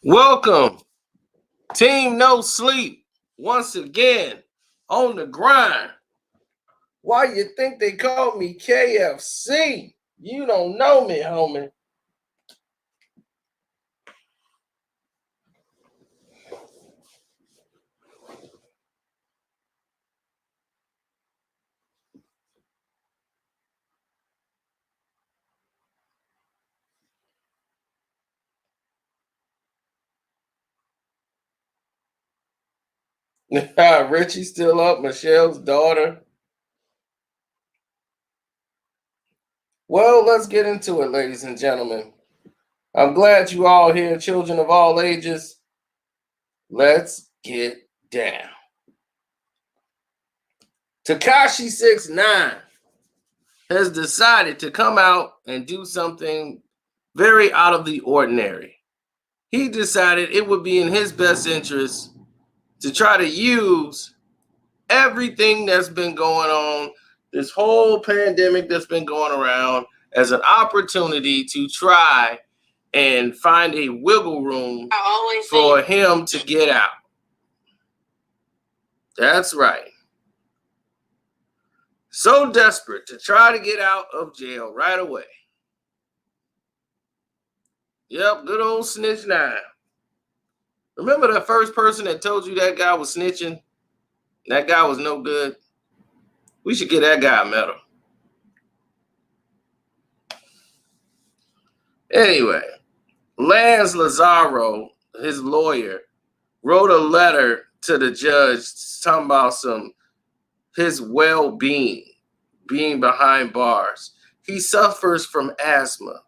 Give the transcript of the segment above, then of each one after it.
Welcome, Team No Sleep, once again on the grind. Why you think they call me KFC? You don't know me, homie. Richie's still up, Michelle's daughter. Well, let's get into it, ladies and gentlemen. I'm glad you all here, children of all ages. Let's get down. Tekashi 6ix9ine has decided to come out and do something very out of the ordinary. He decided it would be in his best interest to try to use everything that's been going on, this whole pandemic that's been going around, as an opportunity to try and find a wiggle room for him to get out. That's right. So desperate to try to get out of jail right away. Yep, good old Snitch 9. Remember the first person that told you that guy was snitching? That guy was no good. We should get that guy a medal. Anyway, Lance Lazaro, his lawyer, wrote a letter to the judge talking about his well-being, being behind bars. He suffers from asthma,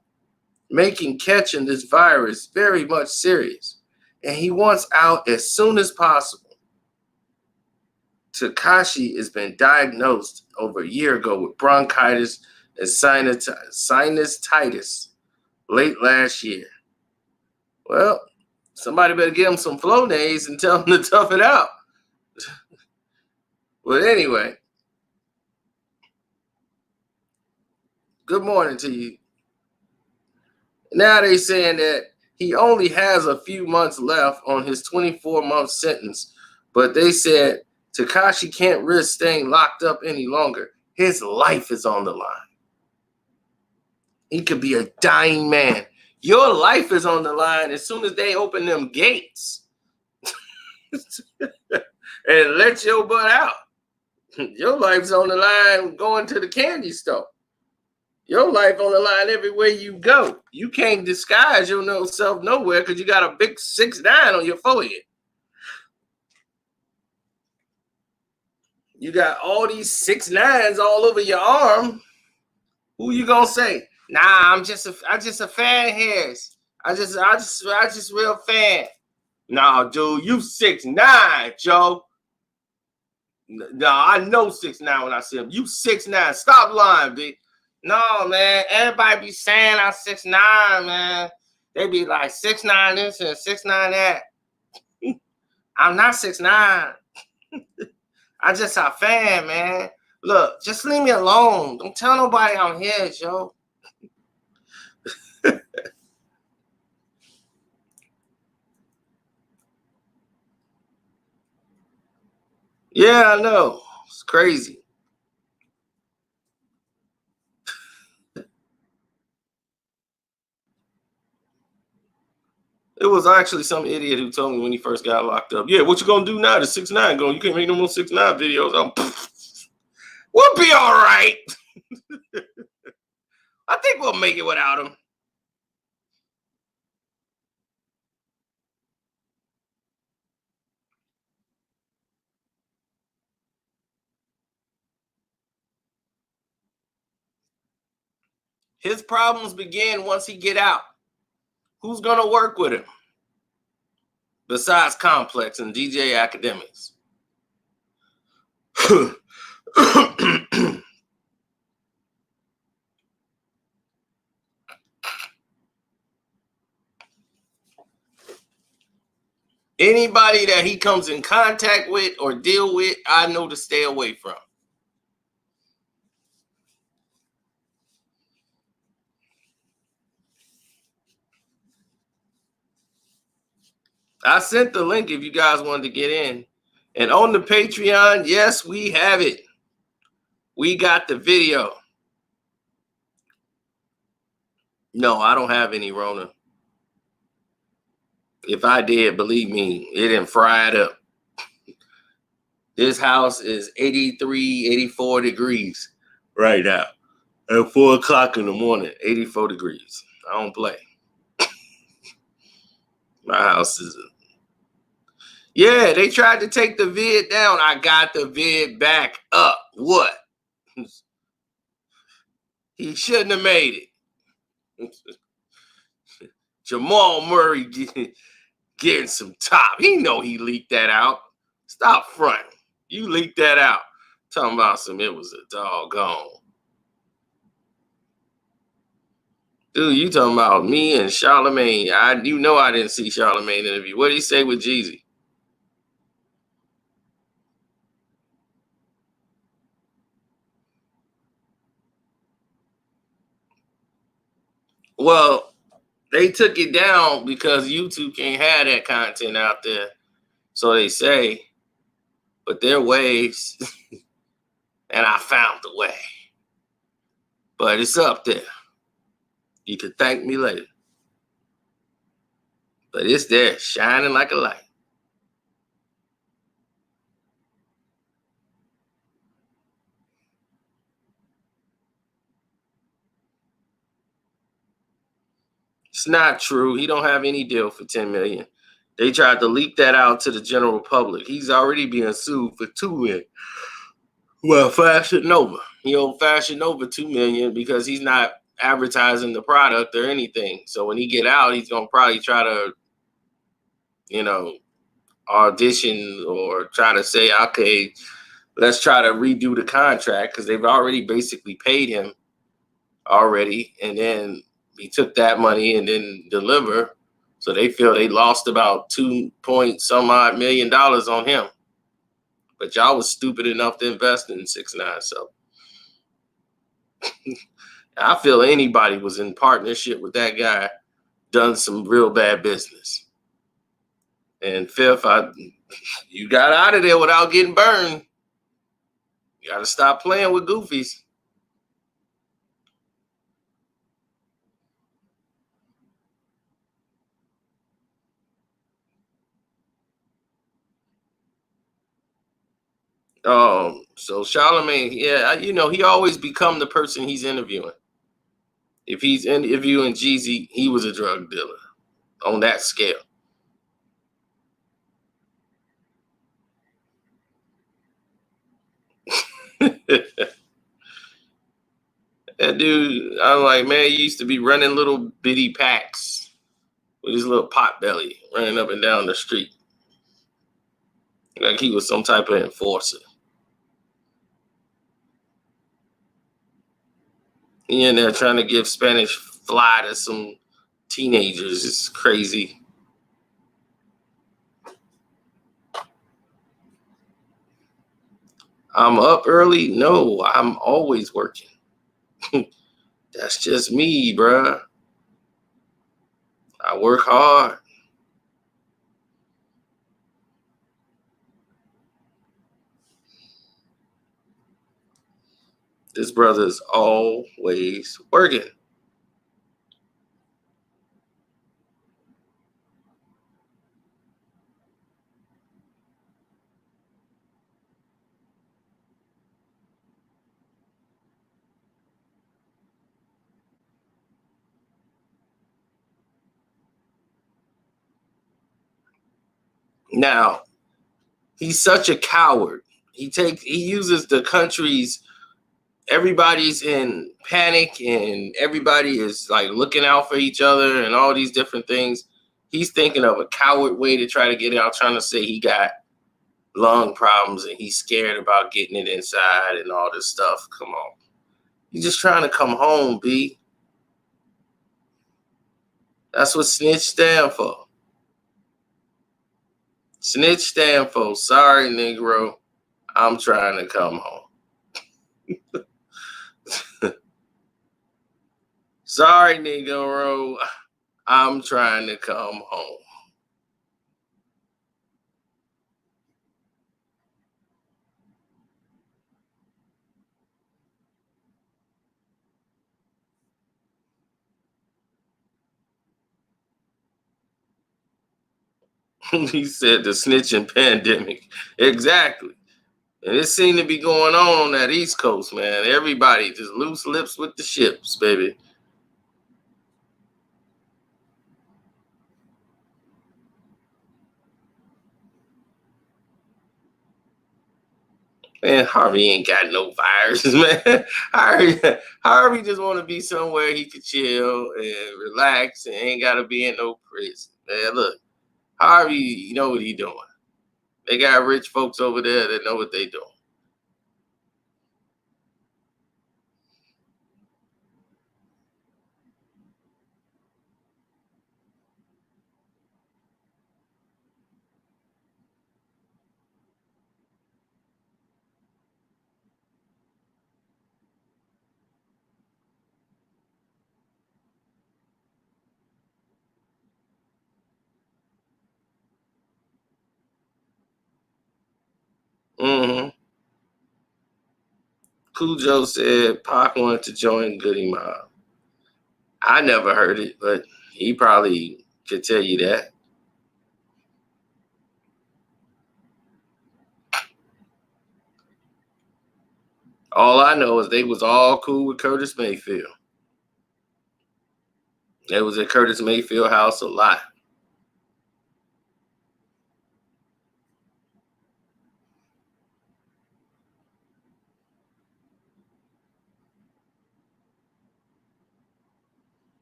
making catching this virus very much serious, and he wants out as soon as possible. Tekashi has been diagnosed over a year ago with bronchitis and sinusitis late last year. Well, somebody better give him some Flonase and tell him to tough it out. But anyway, good morning to you. Now they're saying that he only has a few months left on his 24-month sentence, but they said Tekashi can't risk staying locked up any longer. His life is on the line. He could be a dying man. Your life is on the line as soon as they open them gates and let your butt out. Your life's on the line going to the candy store. Your life on the line everywhere you go. You can't disguise yourself nowhere because you got a big 6ix9ine on your forehead. You got all these 6ix9ines all over your arm. Who you gonna say? Nah, I'm just a fan of his. I just real fan. Nah, dude, you 6ix9ine, Joe. Nah, I know 6ix9ine when I see him. You 6ix9ine. Stop lying, B. No, man. Everybody be saying I'm 6ix9ine, man. They be like 6ix9ine this and 6ix9ine that. I'm not 6ix9ine. I'm just a fan, man. Look, just leave me alone. Don't tell nobody I'm here, Joe. Yeah, I know. It's crazy. It was actually some idiot who told me when he first got locked up. Yeah, what you gonna do now? The 6ix9ine going. You can't make no more 6ix9ine videos. We'll be all right. I think we'll make it without him. His problems begin once he get out. Who's gonna work with him besides Complex and DJ Academics? Anybody that he comes in contact with or deal with, I know to stay away from. I sent the link if you guys wanted to get in. And on the Patreon, yes, we have it. We got the video. No, I don't have any Rona. If I did, believe me, it didn't fry it up. This house is 83, 84 degrees right now. At 4 o'clock in the morning, 84 degrees. I don't play. My house is... Yeah, they tried to take the vid down. I got the vid back up. What? He shouldn't have made it. Jamal Murray getting some top. He know he leaked that out. Stop fronting. You leaked that out. Talking about it was a doggone. Dude, you talking about me and Charlamagne. You know I didn't see Charlamagne interview. What did he say with Jeezy? Well, they took it down because YouTube can't have that content out there. So they say, but there are ways, and I found the way. But it's up there. You can thank me later. But it's there, shining like a light. It's not true. He don't have any deal for $10 million. They tried to leak that out to the general public. He's already being sued for $2 million. Well, Fashion Nova. He owed Fashion Nova $2 million because he's not advertising the product or anything. So when he get out, he's gonna probably try to, audition or try to say, okay, let's try to redo the contract because they've already basically paid him already, and then he took that money and didn't deliver. So they feel they lost about 2 point some odd million on him. But y'all was stupid enough to invest in 6ix9ine. So I feel anybody was in partnership with that guy done some real bad business. And fifth, you got out of there without getting burned. You got to stop playing with goofies. So Charlamagne, yeah, he always become the person he's interviewing. If he's interviewing Jeezy, he was a drug dealer on that scale. That dude, I'm like, man, he used to be running little bitty packs with his little pot belly, running up and down the street. Like he was some type of enforcer. He in there trying to give Spanish fly to some teenagers. It's crazy. I'm up early? No, I'm always working. That's just me, bruh. I work hard. This brother's always working. Now, he's such a coward. He uses the country's, everybody's in panic and everybody is like looking out for each other and all these different things. He's thinking of a coward way to try to get out, trying to say he got lung problems and he's scared about getting it inside and all this stuff. Come on. He's just trying to come home, B. That's what snitch stand for. Snitch stand for, sorry, Negro, I'm trying to come home. Sorry, Negro, I'm trying to come home. He said the snitching pandemic. Exactly. And it seemed to be going on that East Coast, man. Everybody just loose lips with the ships, baby. Man, Harvey ain't got no viruses, man. Harvey just want to be somewhere he could chill and relax and ain't got to be in no prison. Man, look, Harvey, you know what he doing. They got rich folks over there that know what they doing. Mm-hmm. Cujo said Pac wanted to join Goody Mob. I never heard it, but he probably could tell you that. All I know is they was all cool with Curtis Mayfield. They was at Curtis Mayfield house a lot.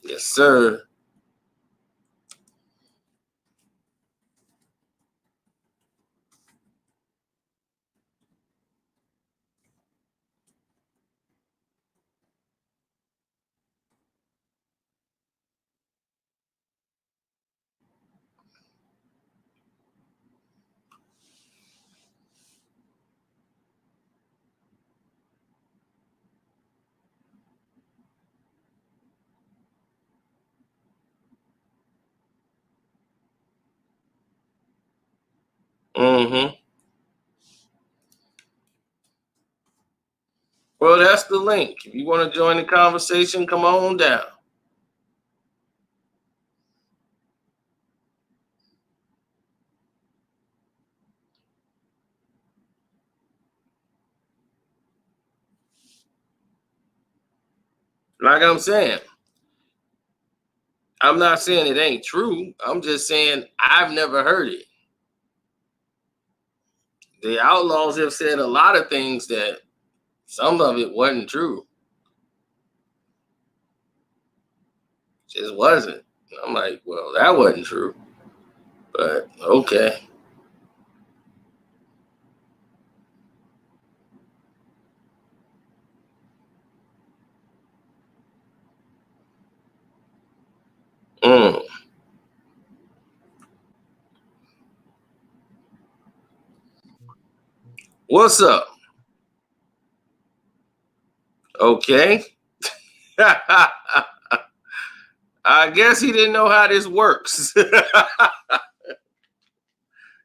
Yes, sir. Mm-hmm. Well, that's the link. If you want to join the conversation, come on down. Like I'm saying, I'm not saying it ain't true. I'm just saying I've never heard it. The Outlaws have said a lot of things that some of it wasn't true. Just wasn't. I'm like, well, that wasn't true. But okay. Mm. What's up? Okay. I guess he didn't know how this works.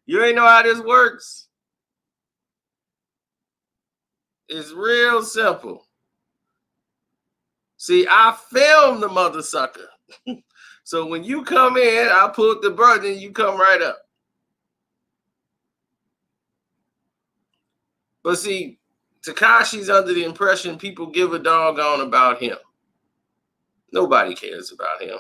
You ain't know how this works. It's real simple. See, I filmed the mother sucker. So when you come in, I pull the button, you come right up. But see, Takashi's under the impression people give a doggone about him. Nobody cares about him.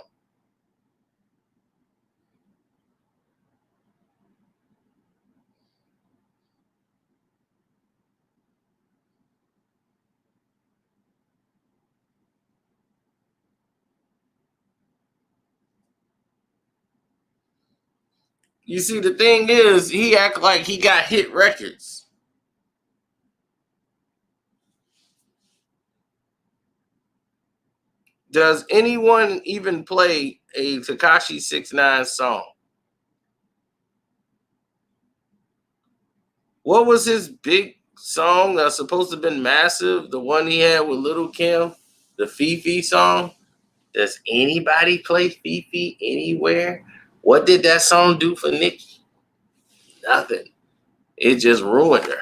You see, the thing is, he act like he got hit records. Does anyone even play a Takashi 6ix9ine song? What was his big song that's supposed to have been massive? The one he had with Little Kim, the Fifi song. Does anybody play Fifi anywhere? What did that song do for Nicki? Nothing. It just ruined her.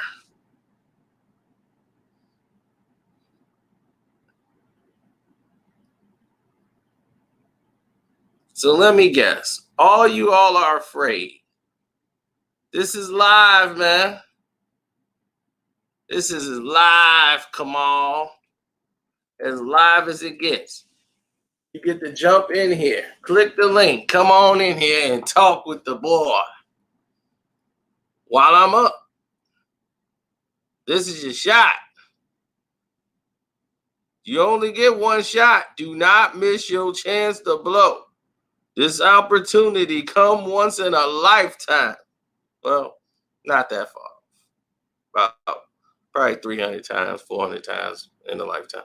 So let me guess. All you all are afraid This is live, man. This is live, Kamal. As live as it gets. You get to jump in here. Click the link. Come on in here and talk with the boy. While I'm up. This is your shot. You only get one shot. Do not miss your chance to blow. This opportunity come once in a lifetime. Well, not that far. About probably 300 times, 400 times in a lifetime.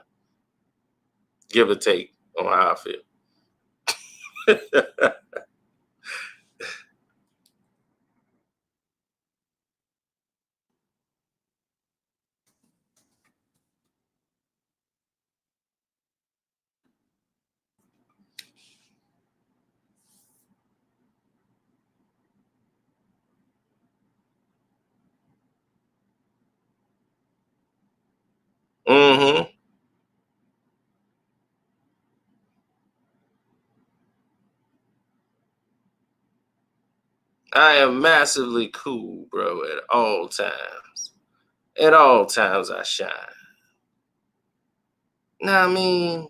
Give or take on how I feel. Mm-hmm. I am massively cool, bro, at all times. At all times I shine. Know what I mean?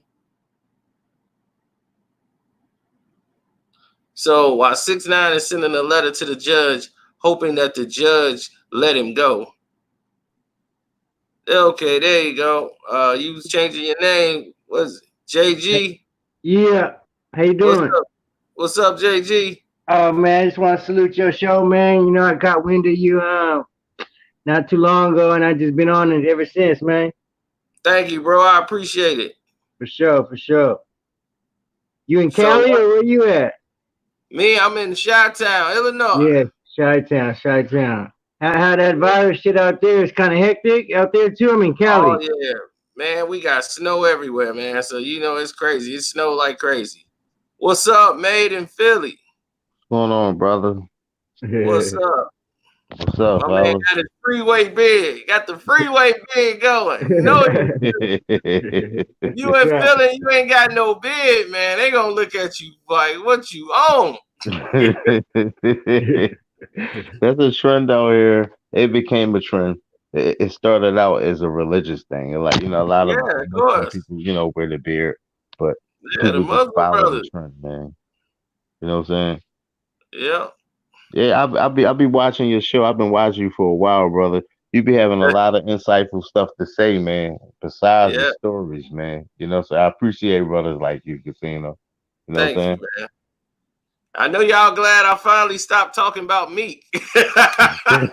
So while 6ix9ine is sending a letter to the judge, hoping that the judge let him go. Okay, there you go. You was changing your name. What's it? JG? Yeah. How you What's doing? up? What's up, JG? Oh man, I just want to salute your show, man. You know, I got wind of you not too long ago, and I just been on it ever since, man. Thank you, bro. I appreciate it. For sure, for sure. You in So Cali or where you at? me, I'm in Chi-Town, Illinois. Yeah, Chi-Town, Chi-Town. How that virus shit out there is kind of hectic out there too. I'm in Oh Cali. yeah, man. We got snow everywhere, man. So you know it's crazy. It snow like crazy. What's up, made in Philly? What's going on, brother? What's up? What's up, My man fellas? got his freeway big. Got the freeway big going. No, you That's ain't right. feeling. You ain't got no bid, man. They gonna look at you like what you own. That's a trend out here. It became a trend. It started out as a religious thing. Like, a lot Yeah, of of Muslim course. people, wear the beard, but Yeah, the people just Muslim follow the brothers. trend, man. You know what I'm saying? Yeah, Yeah, I'll be watching your show. I've been watching you for a while, brother. You be having a lot of insightful stuff to say, man. Besides the yeah. stories, man. So I appreciate brothers like you, Casino. You know what Thank you, I'm man. I know y'all glad I finally stopped talking about meat. saying?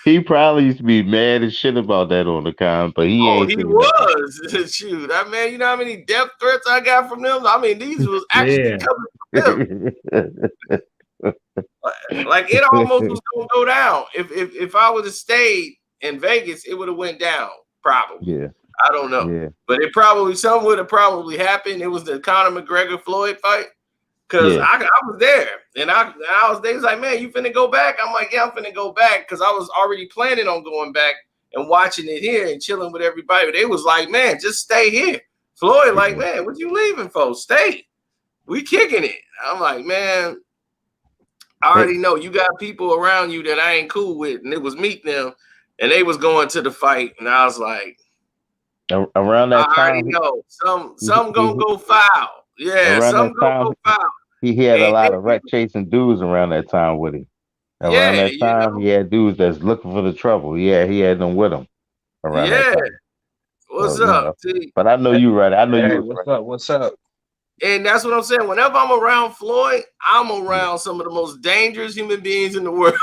He probably used to be mad as shit about that on the con, but he Oh, ain't he saying nothing. was. Shoot, I mean, you know how many death threats I got from them? I mean, these was actually Yeah. coming from them. Like it almost was gonna go down. If I would have stayed in Vegas, it would have went down. Probably. Yeah, I don't know. yeah, But it probably something would have probably happened. It was the Conor McGregor Floyd fight. Cause yeah. I was there and I was they was like, man, you finna go back? I'm like, yeah, I'm finna go back because I was already planning on going back and watching it here and chilling with everybody. But they was like, man, just stay here. Floyd, like, Mhm. man, what you leaving for? Stay. We kicking it. I'm like, man, I Hey, already know you got people around you that I ain't cool with, and it was meeting them, and they was going to the fight, and I was like, around I that already time, know he, some he, gonna go foul. Yeah, around some that gonna time, go foul. he had a And lot then of rat people, chasing dudes around that time with him. Around yeah, that you time, know, he had dudes that's looking for the trouble. Yeah, he had them with him around that yeah. time. So, What's up? See, but I know you right. I know you Hey, was what's right. up? What's up? and that's what I'm saying. Whenever I'm around Floyd, I'm Yeah. around some of the most dangerous human beings in the world.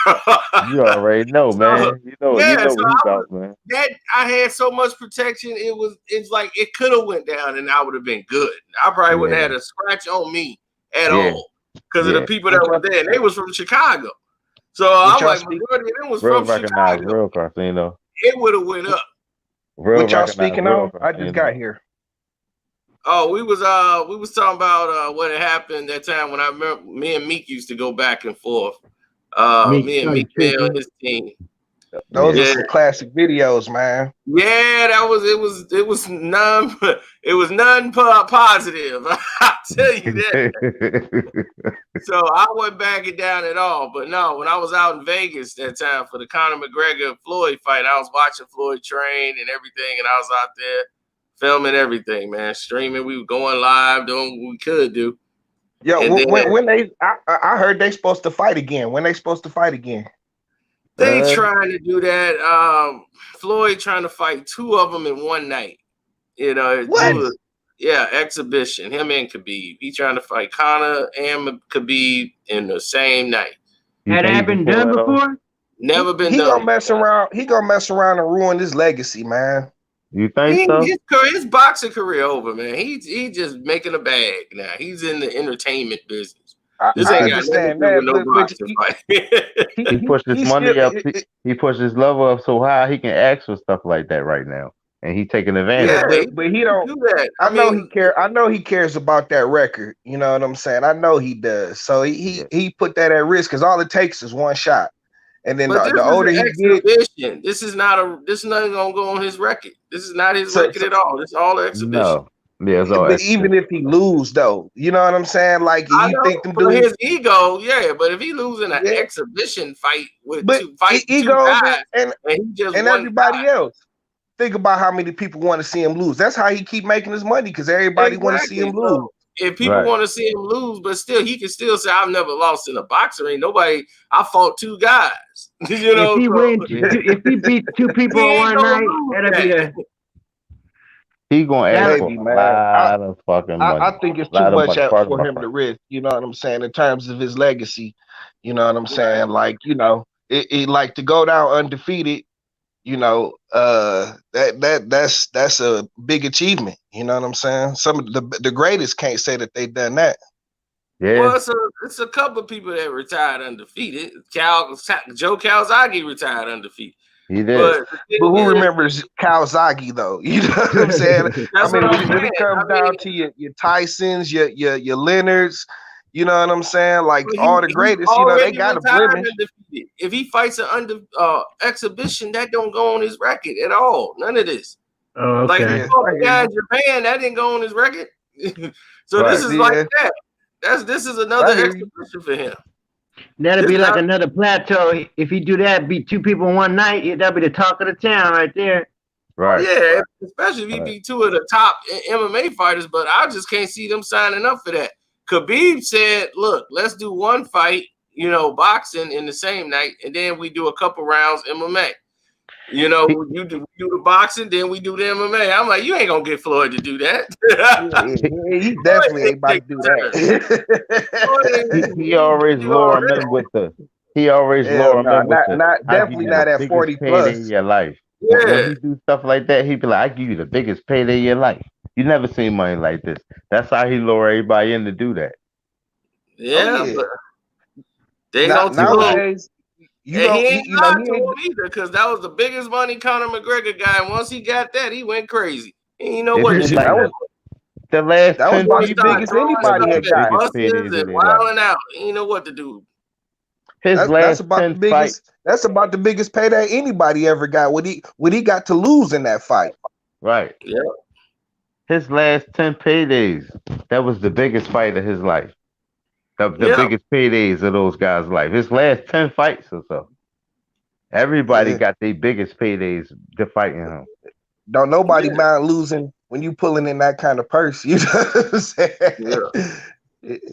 You already know, So man. You yeah, know so what he about, man. I had so much protection. It's like it could have went down and I would have been good. I probably wouldn't have Yeah, had a scratch on me at yeah, all because of the yeah. people that What were y'all there. And they was from Chicago. So what I'm y'all like, speak majority of them was Real from recognized, Chicago. real Carcino. It would have went up. Real what y'all recognized, speaking real on? I just Carcino. got here. Oh, we was talking about what had happened that time when I remember me and Meek used to go back and forth. Me Me and started Meek Mill and tripping. his team. Those Yeah. are some classic videos, man. Yeah, it was none it was none positive. I'll tell you that. So I wasn't backing down at all. But no, when I was out in Vegas that time for the Conor McGregor and Floyd fight, I was watching Floyd train and everything, and I was out there filming everything, man, streaming. We were going live, doing what we could do. Yo, And then when I heard they supposed to fight again. When they supposed to fight again? they trying to do that. Floyd trying to fight two of them in one night. You know, What? exhibition. Him and Khabib. He trying to fight Conor and Khabib in the same night. Had that been done before? Never been He done. gonna mess around. He gonna mess around and ruin his legacy, man. You think so? His boxing career over, man. He just making a bag now. He's in the entertainment business. This ain't got nothing to do with no boxing fight. He pushed his money up. He pushed his level up so high he can ask for stuff like that right now, and he's taking advantage. Yeah, but he don't. Do that. I know he care. I know he cares about that record. You know what I'm saying? I know he does. So he put that at risk because all it takes is one shot. And then the older he gets, this is not gonna go on his record. This is not his record at all. It's all exhibition. No. Yeah, but even if he lose though, you know what I'm saying? Like you think them for his ego, yeah. But if he losing an exhibition fight with two guys and everybody else, think about how many people want to see him lose. That's how he keep making his money because everybody want to see him lose. If people want to see him lose, but still, he can still say, "I've never lost in a boxer. Ain't nobody. I fought two guys." You know, if he beat two people in one night, that'll be a. He gonna ask for a lot of fucking money. I think it's too much for him to risk. You know what I'm saying? In terms of his legacy, you know what I'm saying? Like, you know, it like to go down undefeated. You know, that's a big achievement. You know what I'm saying? Some of the greatest can't say that they done that. Yeah. Well, it's a couple of people that retired undefeated. Joe Calzaghe retired undefeated. He did. But who remembers Calzaghe though? You know what I'm saying? I mean, when it comes down to your Tysons, your Leonards, you know what I'm saying? Like all the greatest, you know, they got a blemish. If he fights an exhibition, that don't go on his record at all. None of this. Oh, okay. Like the guy in Japan, that didn't go on his record. So this is like that. This is another exhibition for him. That'll be like another plateau. If he do that, beat two people in one night, that'll be the talk of the town right there. Right. Yeah, especially if he beat two of the top MMA fighters, but I just can't see them signing up for that. Khabib said, look, let's do one fight, you know, boxing in the same night, and then we do a couple rounds MMA. You know, you do the boxing, then we do the MMA. I'm like, you ain't gonna get Floyd to do that. He definitely ain't about to do that. he always lure him in with the. He always lure him in with the. Definitely not at 40 plus in your life. Yeah. When he do stuff like that, he be like, "I give you the biggest payday in your life. You never seen money like this." That's how he lure everybody in to do that. Yeah, but they don't nowadays. He ain't lied to him either, because that was the biggest money Conor McGregor guy. And once he got that, he went crazy. He didn't know what to do. That was about the biggest anybody had got. And wilding out. He didn't know what to do. That's about the biggest payday anybody ever got. What he got to lose in that fight. Right. Yeah. His last 10 paydays, that was the biggest fight of his life. The biggest paydays of those guys' life. His last 10 fights or so. Everybody got their biggest paydays to fighting him. Don't nobody mind losing when you pulling in that kind of purse. You know what I'm saying? Yeah.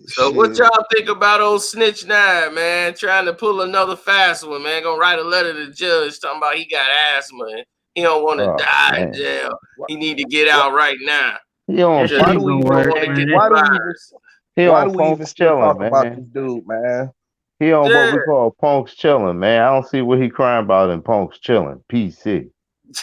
So what y'all think about old 6ix9ine, man? Trying to pull another fast one, man. Gonna write a letter to the judge talking about he got asthma and he don't want to die in jail. He need to get out right now. Why do we even still talk about this dude, man? He on what we call Punk's chilling, man. I don't see what he crying about in Punk's chilling. PC.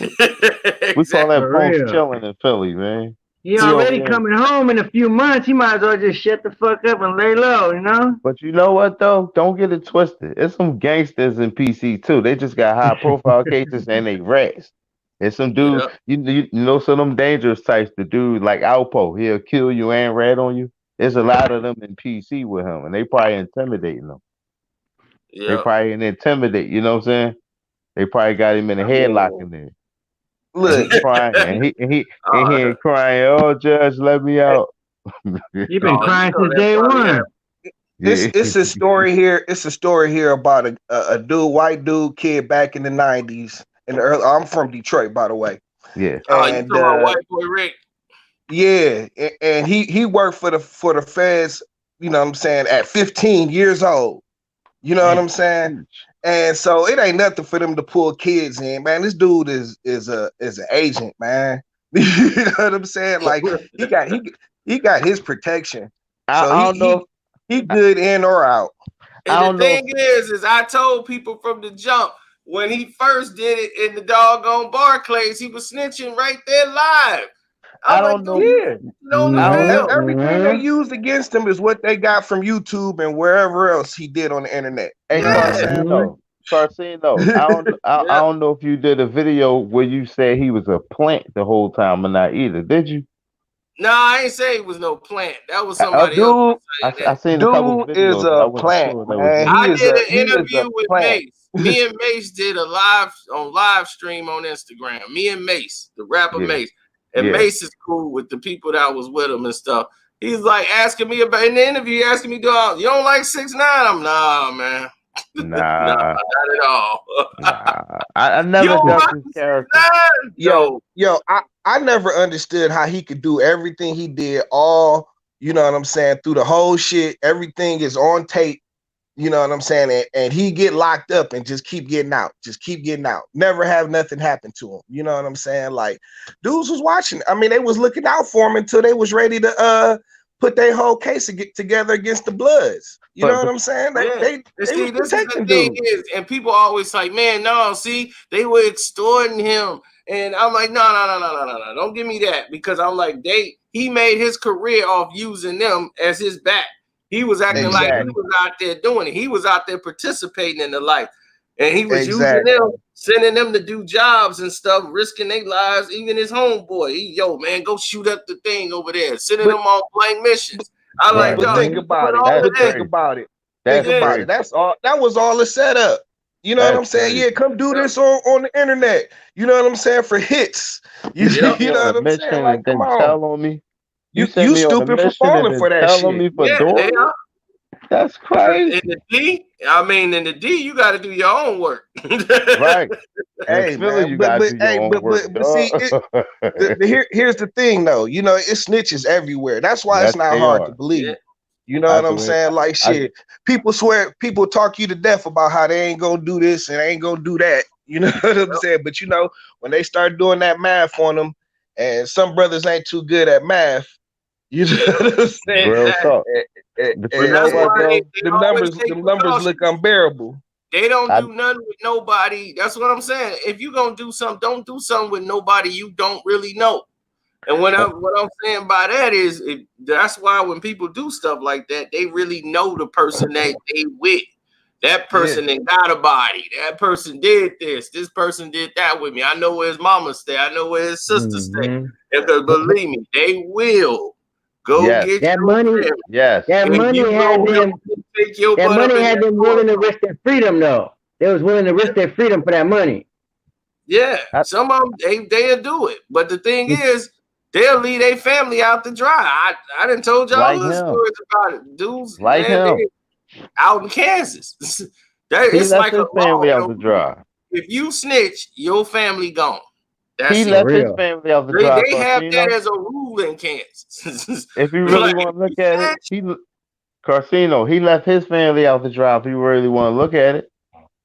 We call that Punk's chilling in Philly, man. He already coming home in a few months. He might as well just shut the fuck up and lay low, you know? But you know what, though? Don't get it twisted. It's some gangsters in PC, too. They just got high-profile cases and they rats. It's some dudes, you know, some of them dangerous types, the dude like Alpo, he'll kill you and rat on you. There's a lot of them in PC with him, and they probably intimidating them. They probably intimidate, you know what I'm saying? They probably got him in a headlock in there. And Look, he crying, and he Oh, ain't crying. Oh, judge, let me out. You've been crying know since that day probably one. happened. Yeah, it's a story here. It's a story here about a dude, white dude, kid back in the '90s. In the early, I'm from Detroit, by the way, yeah. Oh, you and talking about white boy Rick? yeah, and he worked for the feds. You know what I'm saying? At 15 years old. You know what Damn. I'm saying? Sheesh. And so it ain't nothing for them to pull kids in, man. This dude is an agent, man. You know what I'm saying? Like he got his protection. So I don't know. he good in or out. I And the don't know. thing is I told people from the jump when he first did it in the doggone Barclays, he was snitching right there live. I I'm like, don't dude, know. you Yeah. know the I don't know. hell. Everything they used against him is what they got from YouTube and wherever else he did on the internet. Hey, You know what I'm Yeah, saying? But Carcino. I yeah. don't know if you did a video where you said he was a plant the whole time or not either. Did you? No, I ain't say it was no plant. That was I, somebody else dude, saying I that. seen a couple dude is videos, but I a wasn't plant, sure if that was man. him. I did an He is a interview with plant. Mace. Me and Mace did a live stream on Instagram. Me and Mace, the rapper Yeah, Mace. And yeah. Mace is cool with the people that was with him and stuff. He's like asking me about in the interview, asking me, you don't like 6ix9ine? I'm nah, man. Nah, Nah, not at all. nah. I You never don't felt like his character. 6ix9ine? No. I never understood how he could do everything he did all, you know what I'm saying, through the whole shit. Everything is on tape, you know what I'm saying? And he get locked up and just keep getting out, just keep getting out. Never have nothing happen to him. You know what I'm saying? Like dudes was watching. I mean, they was looking out for him until they was ready to put their whole case to get together against the Bloods. You know what But I'm saying? Yeah. And They see, was this is the protecting thing dude. is, and people always like, man, no, see, they were extorting him. And I'm like, no. Don't give me that. Because I'm like, he made his career off using them as his back. He was acting like he Exactly. was out there doing it. He was out there participating in the life. And he was using Exactly. them, sending them to do jobs and stuff, risking their lives. Even his homeboy, yo, man, go shoot up the thing over there, sending But them on blank missions. I like, right, but dog, think you about doing it. all that's of But that. think crazy. about it. Think That's about Yeah. it. crazy. That's all. That was all the setup. You know what That's I'm saying? crazy. Yeah, come do this on the internet. You know what I'm saying? For hits. You, You Yep. sent me you know on a what I'm saying? mission Like, and come then on. tell on me. You sent You me on a stupid for mission and falling then for that tell on shit. me for Yeah, they doing it. are. That's In crazy. the D, I mean, in the D, you got to do your own work. Right. In Hey Philly, man, you gotta do your hey, own work, but see, dog. here's the thing though. You know, it's snitches everywhere. That's why it's Yes, not they hard to are. Yeah, believe. You know I what I'm believe. saying? Like I shit, people swear, people talk you to death about how they ain't gonna do this and ain't gonna do that. You know what I'm yep. saying? But you know, when they start doing that math on them, and some brothers ain't too good at math, you know what I'm saying? real Exactly. talk. Eh, But you But know that's what why though? they them always numbers, take them numbers look precautions. unbearable. They don't I do nothing with nobody. That's what I'm saying. If you gonna do something, don't do something with nobody you don't really know. And what I'm saying by that is, that's why when people do stuff like that, they really know the person that they with. That Yeah. person that got a body. That person did this. This person did that with me. I know where his mama stay. I know where his sister stay. Mhm. Because believe me, they will go yes, get That your money, family. yes. that And money you had know them. them take your That butt up money in had that them willing to courtroom. risk their freedom, though. They was willing to risk their freedom for that money. Yeah, I, some of them they'll do it, but the thing It- is, they'll leave their family out to dry. I done told y'all like hood him, stories about it. Dudes, like man, him. they out in Kansas. He It's left like a his law. family out to dry. If you snitch, your family gone. He That's it. For left his real. family out to dry, They have that Carcino. as a rule in Kansas. If you really Like if want to you look at it, snitch, Carcino, he left his family out to dry. If you really want to look at it,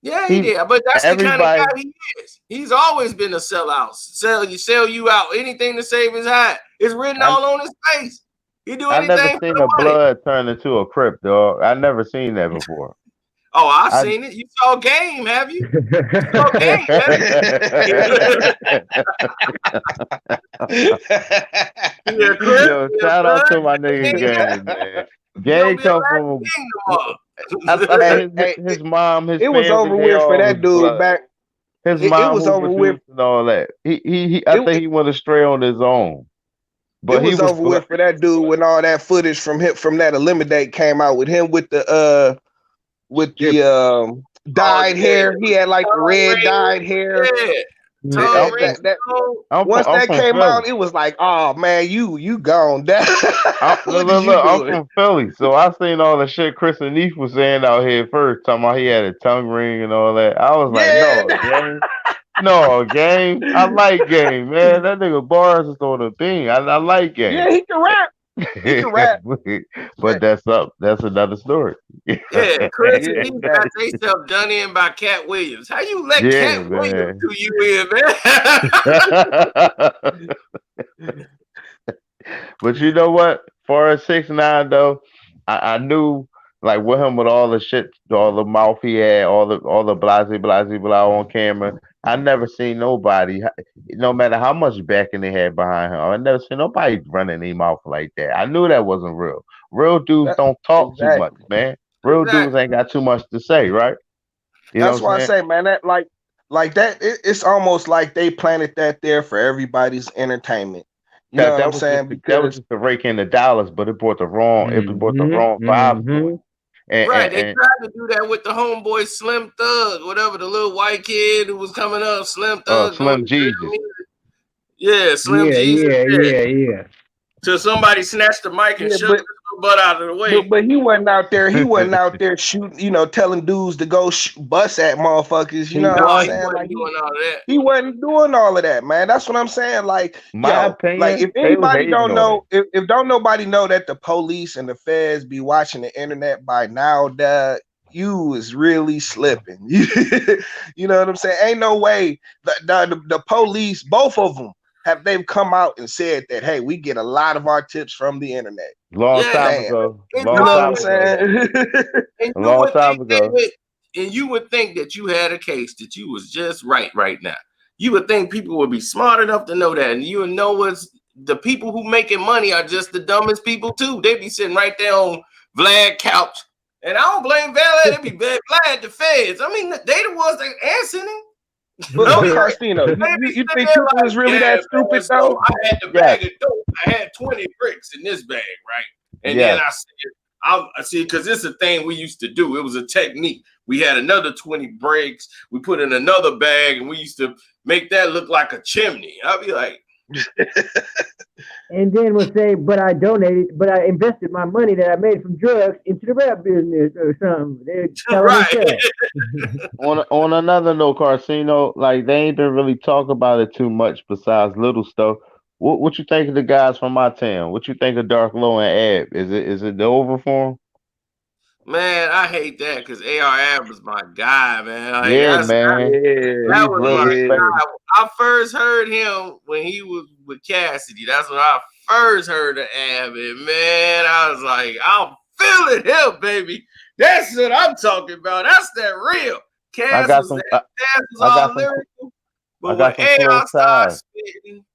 yeah, he he did. But that's the kind of everybody. guy he is. He's always been a sellout. Sell you out. Anything to save his hide. It's written I all on his face. He do I never anything for seen the a money. blood turn into a crip, dog. I never seen that before. Oh, I've I seen it. You saw Game, have you? You saw Game, have you? Yeah, Chris. Yo, Yeah, shout out blood. to my nigga Game, have Game, man. you? You don't Game be come allowed from. Game no I more. think hey, hey, his mom, his it was family, over they with for all was that dude blood. back. His It mom was who over with. produced and all that. I think It, he went astray on his own, it but he was was over blood. with for that dude when all that footage from him from that eliminate came out with him with the Drip. dyed hair. He had like the red Ray, dyed hair. yeah. I'm Ray, from, Once I'm that from came Philly. out, it was like, oh man, you gone. What is you Look, I'm doing? from Philly, so I seen all the shit Chris and Neef was saying out here first, talking about he had a tongue ring and all that. I was like, Yeah, no, game. I like game, man. That nigga bars is on the beam. I like game. yeah, he can rap. He can rap. But that's another story. Yeah, Chris and Yeah, Neef got themselves done in by Cat Williams. How you let Yeah, Cat Williams man. do you in, man? But you know what? For a 6ix9ine though, I knew like with him with all the shit, all the mouth he had, all the blase blah on camera. I never seen nobody, no matter how much backing they had behind him. I never seen nobody running their mouth like that. I knew that wasn't real. Real dudes that, don't talk too much, exactly. man. Real dudes Exactly. ain't got too much to say, right? You know That's what I'm why I saying? say, man, that like that. It's almost like they planted that there for everybody's entertainment. You know That what I'm that was just saying? that was Because just to rake in the dollars, but it brought the wrong vibe to it. Right, they And tried to do that with the homeboy Slim Thug, whatever the little white kid who was coming up, Slim Thug doing Slim the drill Jesus. music. Yeah, Slim Yeah, Jesus. yeah. Till somebody snatched the mic and yeah, shook his little butt out of the way. but he wasn't out there. He wasn't out there shooting. Telling dudes to go bust at motherfuckers. You He know what No, I'm was. he saying? wasn't Like doing all that. he wasn't doing all of that, man. That's what I'm saying. Like, My yo, like if opinion, they was anybody hating don't on it. know, if don't nobody know that the police and the feds be watching the internet by now, dad, you is really slipping. You know what I'm saying? Ain't no way the police, both of them, they've come out and said that, hey, we get a lot of our tips from the internet. Long Yeah, time Damn. ago. it's You Long know what I'm time always ago. saying? and A you long would think, time ago. David, and you would think that you had a case that you was just right now. You would think people would be smart enough to know that, and you would know what's the people who making money are just the dumbest people too. They be sitting right there on Vlad couch, and I don't blame Vlad. They be Vlad the feds. I mean, they the ones that answering him. But No, Carstino, they be you sitting think there people like, is really yeah, that man. stupid So though? I had the Yes. bag of dope. I had 20 bricks in this bag, right? And then Yes. I see, because it's a thing we used to do. It was a technique. We had another 20 bricks. We put in another bag, and we used to make that look like a chimney. I'd be like, And then we'll say, but I invested my money that I made from drugs into the rap business or something. They're telling right. themselves. On another note, Carcino, like they ain't been really talk about it too much besides little stuff. What you think of the guys from my town? What you think of Dark Low and Ab? Is it over for 'em? Man, I hate that because AR Ab was my guy, man. Like Yeah, man. Yeah, that He's was real my yeah. respected. guy. I first heard him when he was with Cassidy. That's when I first heard of Ab, and man, I was like, I'm feeling him, baby. That's what I'm talking about. That's that real. I Cass got was some. that. Cass was I got all some. lyrical, I but when got some close AR started ties. spitting,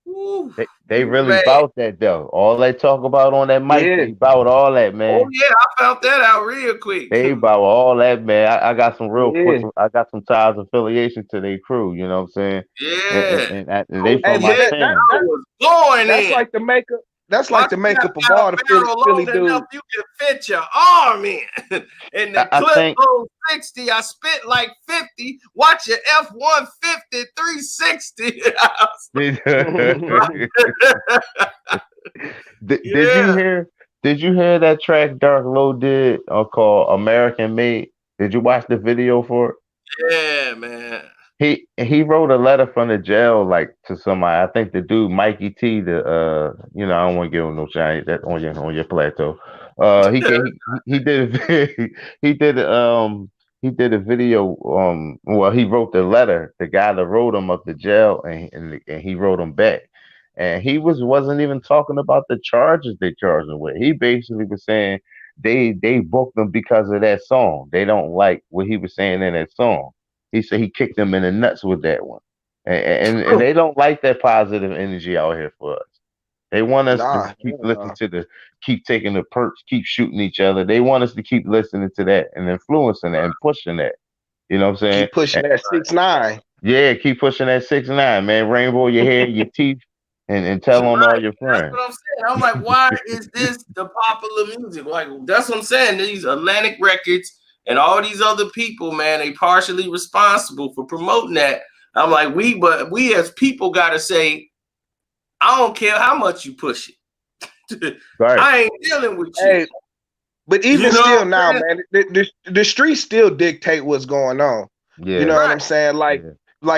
woo, They really man. bout that though. All they talk about on that mic, Yeah. they bout all that, Oh man. yeah, I found that out real quick. They bout all that, man. I got some real quick. Yeah. I got some ties affiliation to their crew. You know what I'm saying? Yeah. And they Oh Hey, from but my yeah, town. I was born that's in. like the makeup. That's like Watch the you makeup of got a all the barrel Philly long enough dudes. you can fit your arm in. And the I clip think goes 60. I spit like 50. Watch your F-150 360. did, did you Yeah, hear? Did you hear that track Dark Low did called American Made? Did you watch the video for it? yeah, man. He wrote a letter from the jail like to somebody. I think the dude Mikey T. I don't want to give him no shine that on your plateau. He did he did he did a video. Well, he wrote the letter. The guy that wrote him up the jail, and he wrote him back. And he wasn't even talking about the charges they charged him with. He basically was saying they booked him because of that song. They don't like what he was saying in that song. He said he kicked them in the nuts with that one, and they don't like that positive energy out here for us. They want us to Nah, keep hell listening no. keep taking the perks, keep shooting each other. They want us to keep listening to that and influencing that and pushing that. You know what I'm saying? Keep pushing that 6ix9ine. Yeah, keep pushing that 6ix9ine, man. Rainbow your hair, your teeth, and tell on all Right. your That's friends. what I'm saying. I'm like, why is this the popular music? Like, that's what I'm saying. These Atlantic records, and all these other people, man, they partially responsible for promoting that. I'm like, we as people gotta say, I don't care how much you push it. Right. I ain't dealing with you. Hey, but even still now, man, the streets still dictate what's going on. Yeah. You know what I'm saying? Like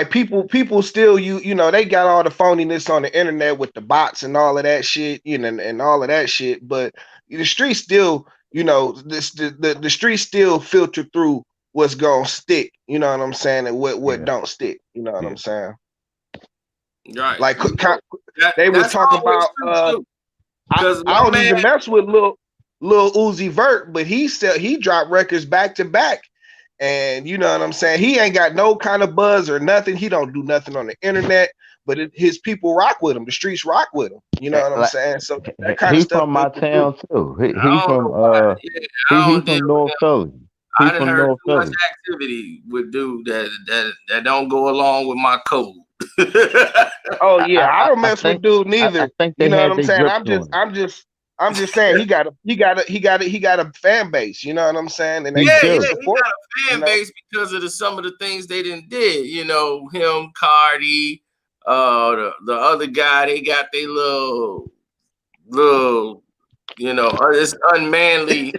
people still you know, they got all the phoniness on the internet with the bots and all of that shit, you know, and all of that shit. But the streets still, you know, the streets still filter through what's gonna stick, you know what I'm saying, and what don't stick, you know what I'm saying? Right. Like they were talking about I don't even mess with Lil Uzi Vert, but he dropped records back to back. And you know what I'm saying? He ain't got no kind of buzz or nothing. He don't do nothing on the internet, but his people rock with him. The streets rock with him. You know what I'm saying? So that kind of stuff. He's from my town too. He's from North Philly. I done heard too much activity with dude that don't go along with my code. Oh yeah, I don't mess with dude neither. You know what I'm saying? I'm just saying he got a fan base. You know what I'm saying? And he got a fan base because of some of the things they didn't did. You know, him, Cardi, the other guy. They got their little, you know, this unmanly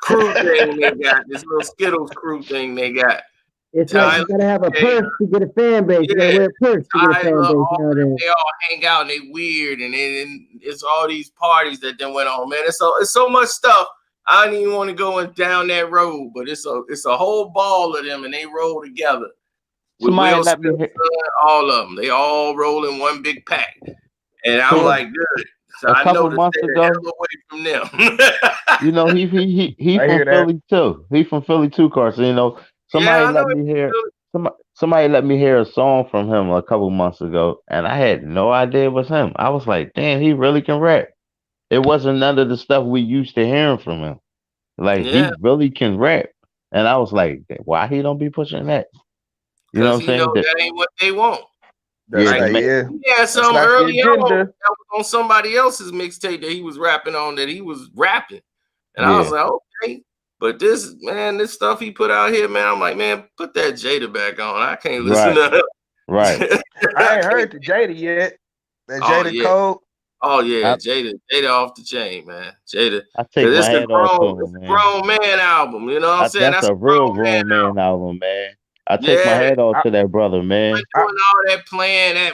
crew thing they got. This little Skittles crew thing they got. It's like you gotta have a purse to get a fan base. You gotta wear a purse to get a fan base. They all hang out and they weird, and it's all these parties that then went on, man. It's so much stuff. I don't even want to go down that road, but it's a whole ball of them, and they roll together. All of them, they all roll in one big pack, and I'm like, good. So I know to stay the hell away from them. You know, he from Philly too. He from Philly too, Carson. You know. Somebody let me hear a song from him a couple months ago, and I had no idea it was him. I was like, damn, he really can rap. It wasn't none of the stuff we used to hearing from him. Like, he really can rap. And I was like, why he don't be pushing that? You know what I'm saying? That ain't what they want. Yeah, some early on that was on somebody else's mixtape that he was rapping on, that he was rapping. And I was like, okay. But this stuff he put out here, man, I'm like, man, put that Jada back on. I can't listen to it. Right. I ain't heard the Jada yet. That Jada code. Oh yeah, Jada off the chain, man. Jada. I take my head off to him, man. Grown man album, you know what I'm saying? That's a real grown man album, man. I take my head off to that brother, man. Doing all that playing that.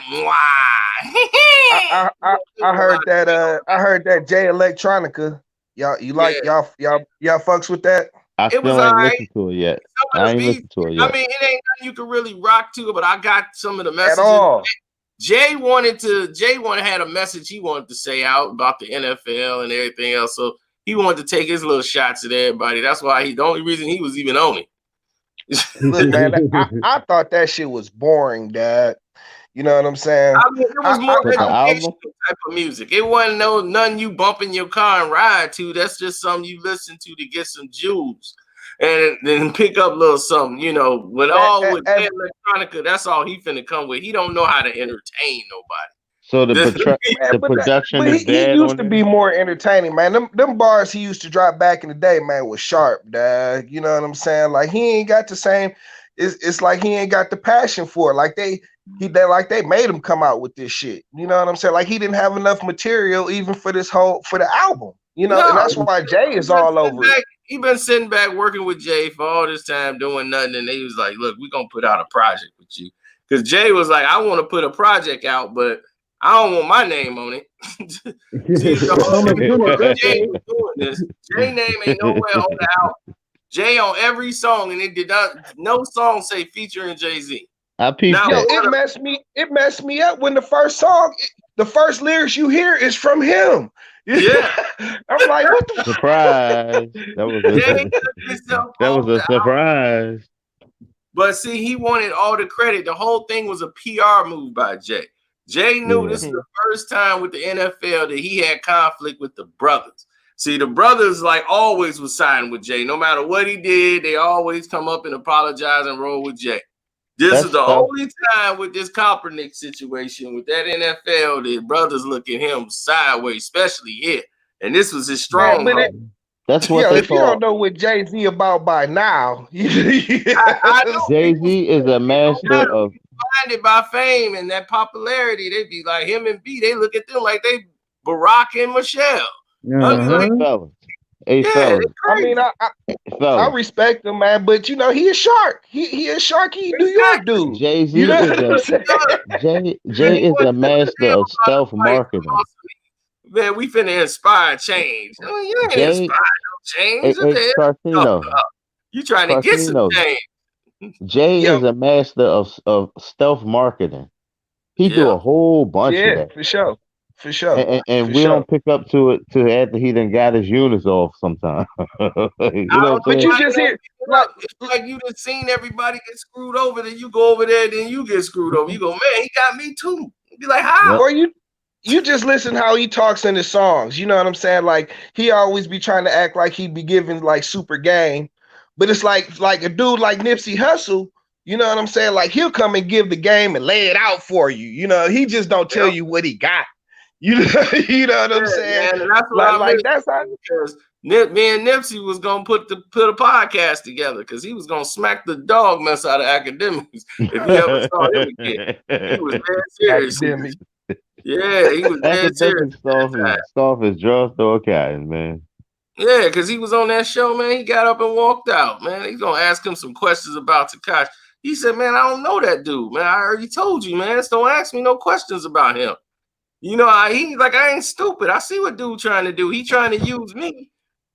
I heard that. I heard that J Electronica. Y'all fucks with that? I still ain't listened to it yet. I ain't listened to it yet. I mean, it ain't nothing you can really rock to, but I got some of the messages. At all. Jay had a message he wanted to say out about the NFL and everything else. So he wanted to take his little shots at everybody. That's why the only reason he was even on it. Look, man, I thought that shit was boring, Dad. You know what I'm saying? I mean, it was more educational type of music. It wasn't none you bump in your car and ride to. That's just something you listen to get some jewels and then pick up a little something. You know, with electronica, that's all he finna come with. He don't know how to entertain nobody. So the production is bad. He used to be more entertaining, man. Them bars he used to drop back in the day, man, was sharp, dog. You know what I'm saying? Like, he ain't got the same. It's like he ain't got the passion for it. Like they made him come out with this shit. You know what I'm saying? Like, he didn't have enough material even for the album. You know, and that's why Jay is all over it. He been sitting back working with Jay for all this time doing nothing, and he was like, "Look, we're gonna put out a project with you." Because Jay was like, "I want to put a project out, but I don't want my name on it." See, Jay was doing this. Jay name ain't nowhere on the album. Jay on every song, and it did no song say featuring Jay-Z. It messed me up when the first lyrics you hear is from him. Yeah. I'm like, what the surprise? That was a surprise. But see, he wanted all the credit. The whole thing was a PR move by Jay. Jay knew this is the first time with the NFL that he had conflict with the brothers. See, the brothers, like, always was siding with Jay. No matter what he did, they always come up and apologize and roll with Jay. This is the only time with this Kaepernick situation, with that NFL, the brothers look at him sideways, especially here. And this was his strong. That's what Yo, they if you don't call. know what Jay-Z about by now, I know people Jay-Z is a it don't master matter. of. Blinded by fame and that popularity, they be like him and B. They look at them like they Barack and Michelle. I be like, Hey fellas, hey yeah, they fellas, I mean, crazy. I fellas. respect him, man, but you know, he a shark. He a sharky New York Exactly. dude. Jay-Z You know is what I'm a saying? Man, Jay he is went a to the master damn of about stealth somebody marketing. awesome. Man, we finna inspire change. I mean, you ain't Jay, inspired no change. What the a hell you talking Carcino, about? You trying to get some Carcino. change. Jay Yo, is a master of stealth marketing. He do Yeah. a whole bunch of yeah, that, for sure. For sure. and For we sure. don't pick up to it to after he done got his units off sometimes. You I know don't what I'm know But saying? you why they just don't hear pick it like up. It's like you done seen everybody get screwed over, then you go over there, then you get screwed over. You go, man, he got me too. You be like, Yep. how? or you just listen how he talks in his songs. You know what I'm saying? Like he always be trying to act like he be giving like super game, but it's like a dude like Nipsey Hussle. You know what I'm saying? Like he'll come and give the game and lay it out for you. You know, he just don't tell Yep. you what he got. You know, you know what I'm Yeah, saying? man, and that's what I Like missed that's how. because me and Nipsey was gonna put a podcast together because he was gonna smack the dog mess out of academics if he ever saw him again. He was dead serious. Academic. Yeah, he was dead serious Academic stuff at that time. is soft as drugstore cotton, man. Yeah, because he was on that show, man. He got up and walked out, man. He's gonna ask him some questions about Takashi. He said, man, I don't know that dude, man. I already told you, man. So don't ask me no questions about him. You know, I ain't stupid. I see what dude trying to do. He trying to use me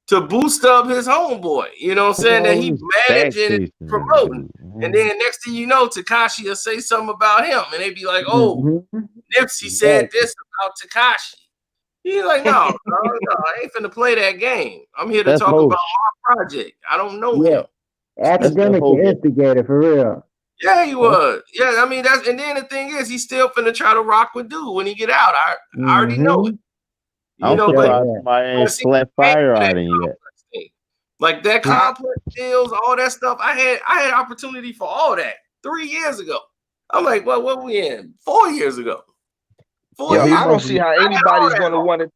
to boost up his homeboy. You know what I'm saying? That he Always managing and backchasing that promoting. dude, And man. then next thing you know, Takashi will say something about him. And they be like, oh, Mm-hmm. Nipsey said Exactly. this about Takashi. He's like, no, I ain't finna play that game. I'm here to That's talk about Hosh. my project. I don't know Yeah. him. That's the Academic Hosh. instigator for real. Yeah, he That's was. Yeah, I mean that's and then the thing is he's still finna try to rock with dude when he get out. I already know Mm-hmm. it. You I'm know, Show surprised that. somebody but ain't see, flat I ain't fire for that out in yet. complex thing. Like that He- I, complex deals, all that stuff. I had opportunity for all that 3 years ago. I'm like, well, what we in? 4 years ago. 4 Well, yo, he years I ago. don't must see be. how I had all anybody's that going to off. want to.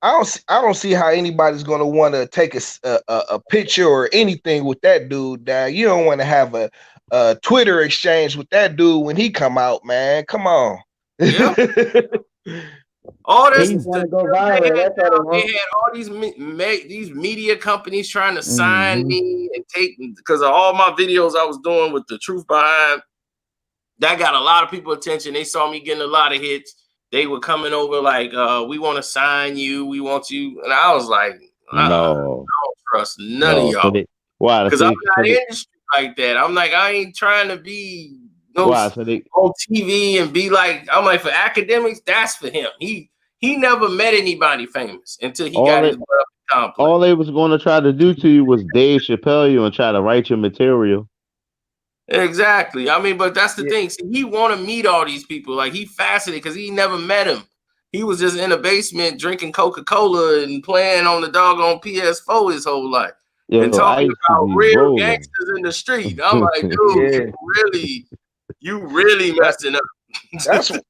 I don't see how anybody's going to want to take a picture or anything with that dude. Down. You don't want to have a Twitter exchange with that dude when he come out, man. Come on. Yeah. All They this He just the want to go deals they viral. had That's all they now, they want. had all these media companies trying to sign Mm-hmm. me and take because of all my videos I was doing with the truth behind. That got a lot of people attention. They saw me getting a lot of hits. They were coming over like, we want to sign you. We want you. And I was like, I no, don't trust none of no. So y'all. they why? Because I'm So not they industry like that. I'm like, I ain't trying to be no why? So they on TV and be like, I'm like, for academics, that's for him. He never met anybody famous until he all got they his wealth complex. all they was going to try to do to you was Dave Chappelle you and try to write your material. Exactly. I mean, but that's the Yeah, thing. See, he want to meet all these people. Like he fascinated because he never met him. He was just in a basement drinking Coca-Cola and playing on the doggone PS4 his whole life and Yo, I talking used to about be real rolling. gangsters in the street. I'm like, dude, yeah. you really That messing up.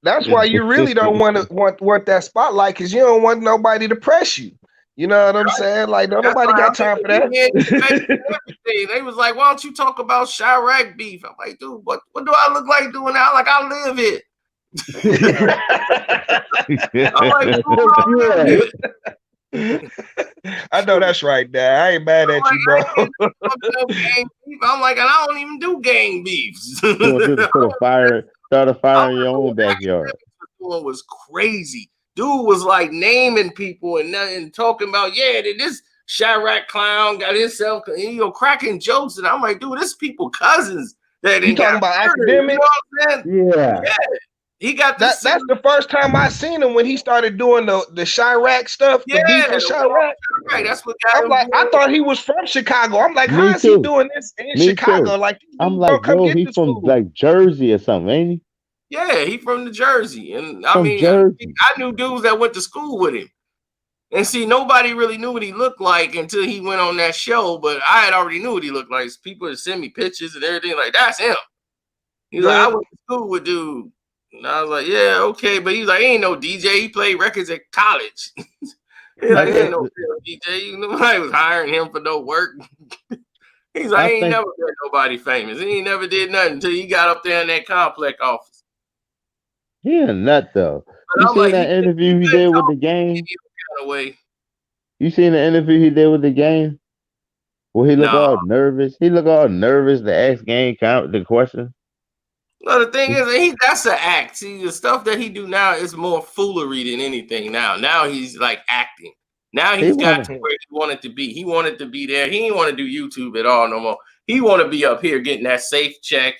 that's why you really don't want that spotlight because you don't want nobody to press you. You know what I'm saying? Like, don't That's nobody why got I'm time for thinking that. he ain't famous and everything. They was like, why don't you talk about Chirac beef? I'm like, dude, what do I look like doing now? Like, I live here. I'm like, Well, dude, took I you live at. here. I know that's right, Dad. I ain't mad I'm at like, you, bro. I ain't fucking no gang beef. I'm like, and I don't even do gang beefs. You want you to put a fire, start a I'm fire in like, your own what backyard. academics was doing was crazy. Dude was like naming people and talking about, yeah, this Chirac clown got himself, cracking jokes. And I'm like, dude, this people cousins that You then talking got about murdered. You know academics? what I'm saying? Yeah. Yeah. He got this That's the first time I seen him when he started doing the Chirac stuff, the beef yeah, with Chirac. right. That's what got I'm him like, I doing. thought he was from Chicago. I'm like, Me how is he too. doing this in Me too. Chicago? Like, this I'm dude like, don't come yo, get he this from food. like Jersey or something, ain't he? Yeah, he from New Jersey. And I From mean, Jersey. I knew dudes that went to school with him. And see, nobody really knew what he looked like until he went on that show. But I had already knew what he looked like. People would send me pictures and everything. Like, that's him. He's like, I Yeah. went to school with dude. And I was like, yeah, okay. But he's like, he ain't no DJ. He played records at college. He's like, he ain't no real DJ. Nobody was hiring him for no work. He's like, he ain't never been nobody famous. He ain't never did nothing until he got up there in that complex office. He a nut though. But You I'm seen like, that interview he did with the game? Kind of way. You seen the interview he did with the game? Well, he look No. all nervous. He look all nervous to ask game count the question. Well, the thing is, that's an act. See, the stuff that he do now is more foolery than anything. Now he's like acting. Now he's got to where he wanted to be. He wanted to be there. He didn't want to do YouTube at all no more. He want to be up here getting that safe check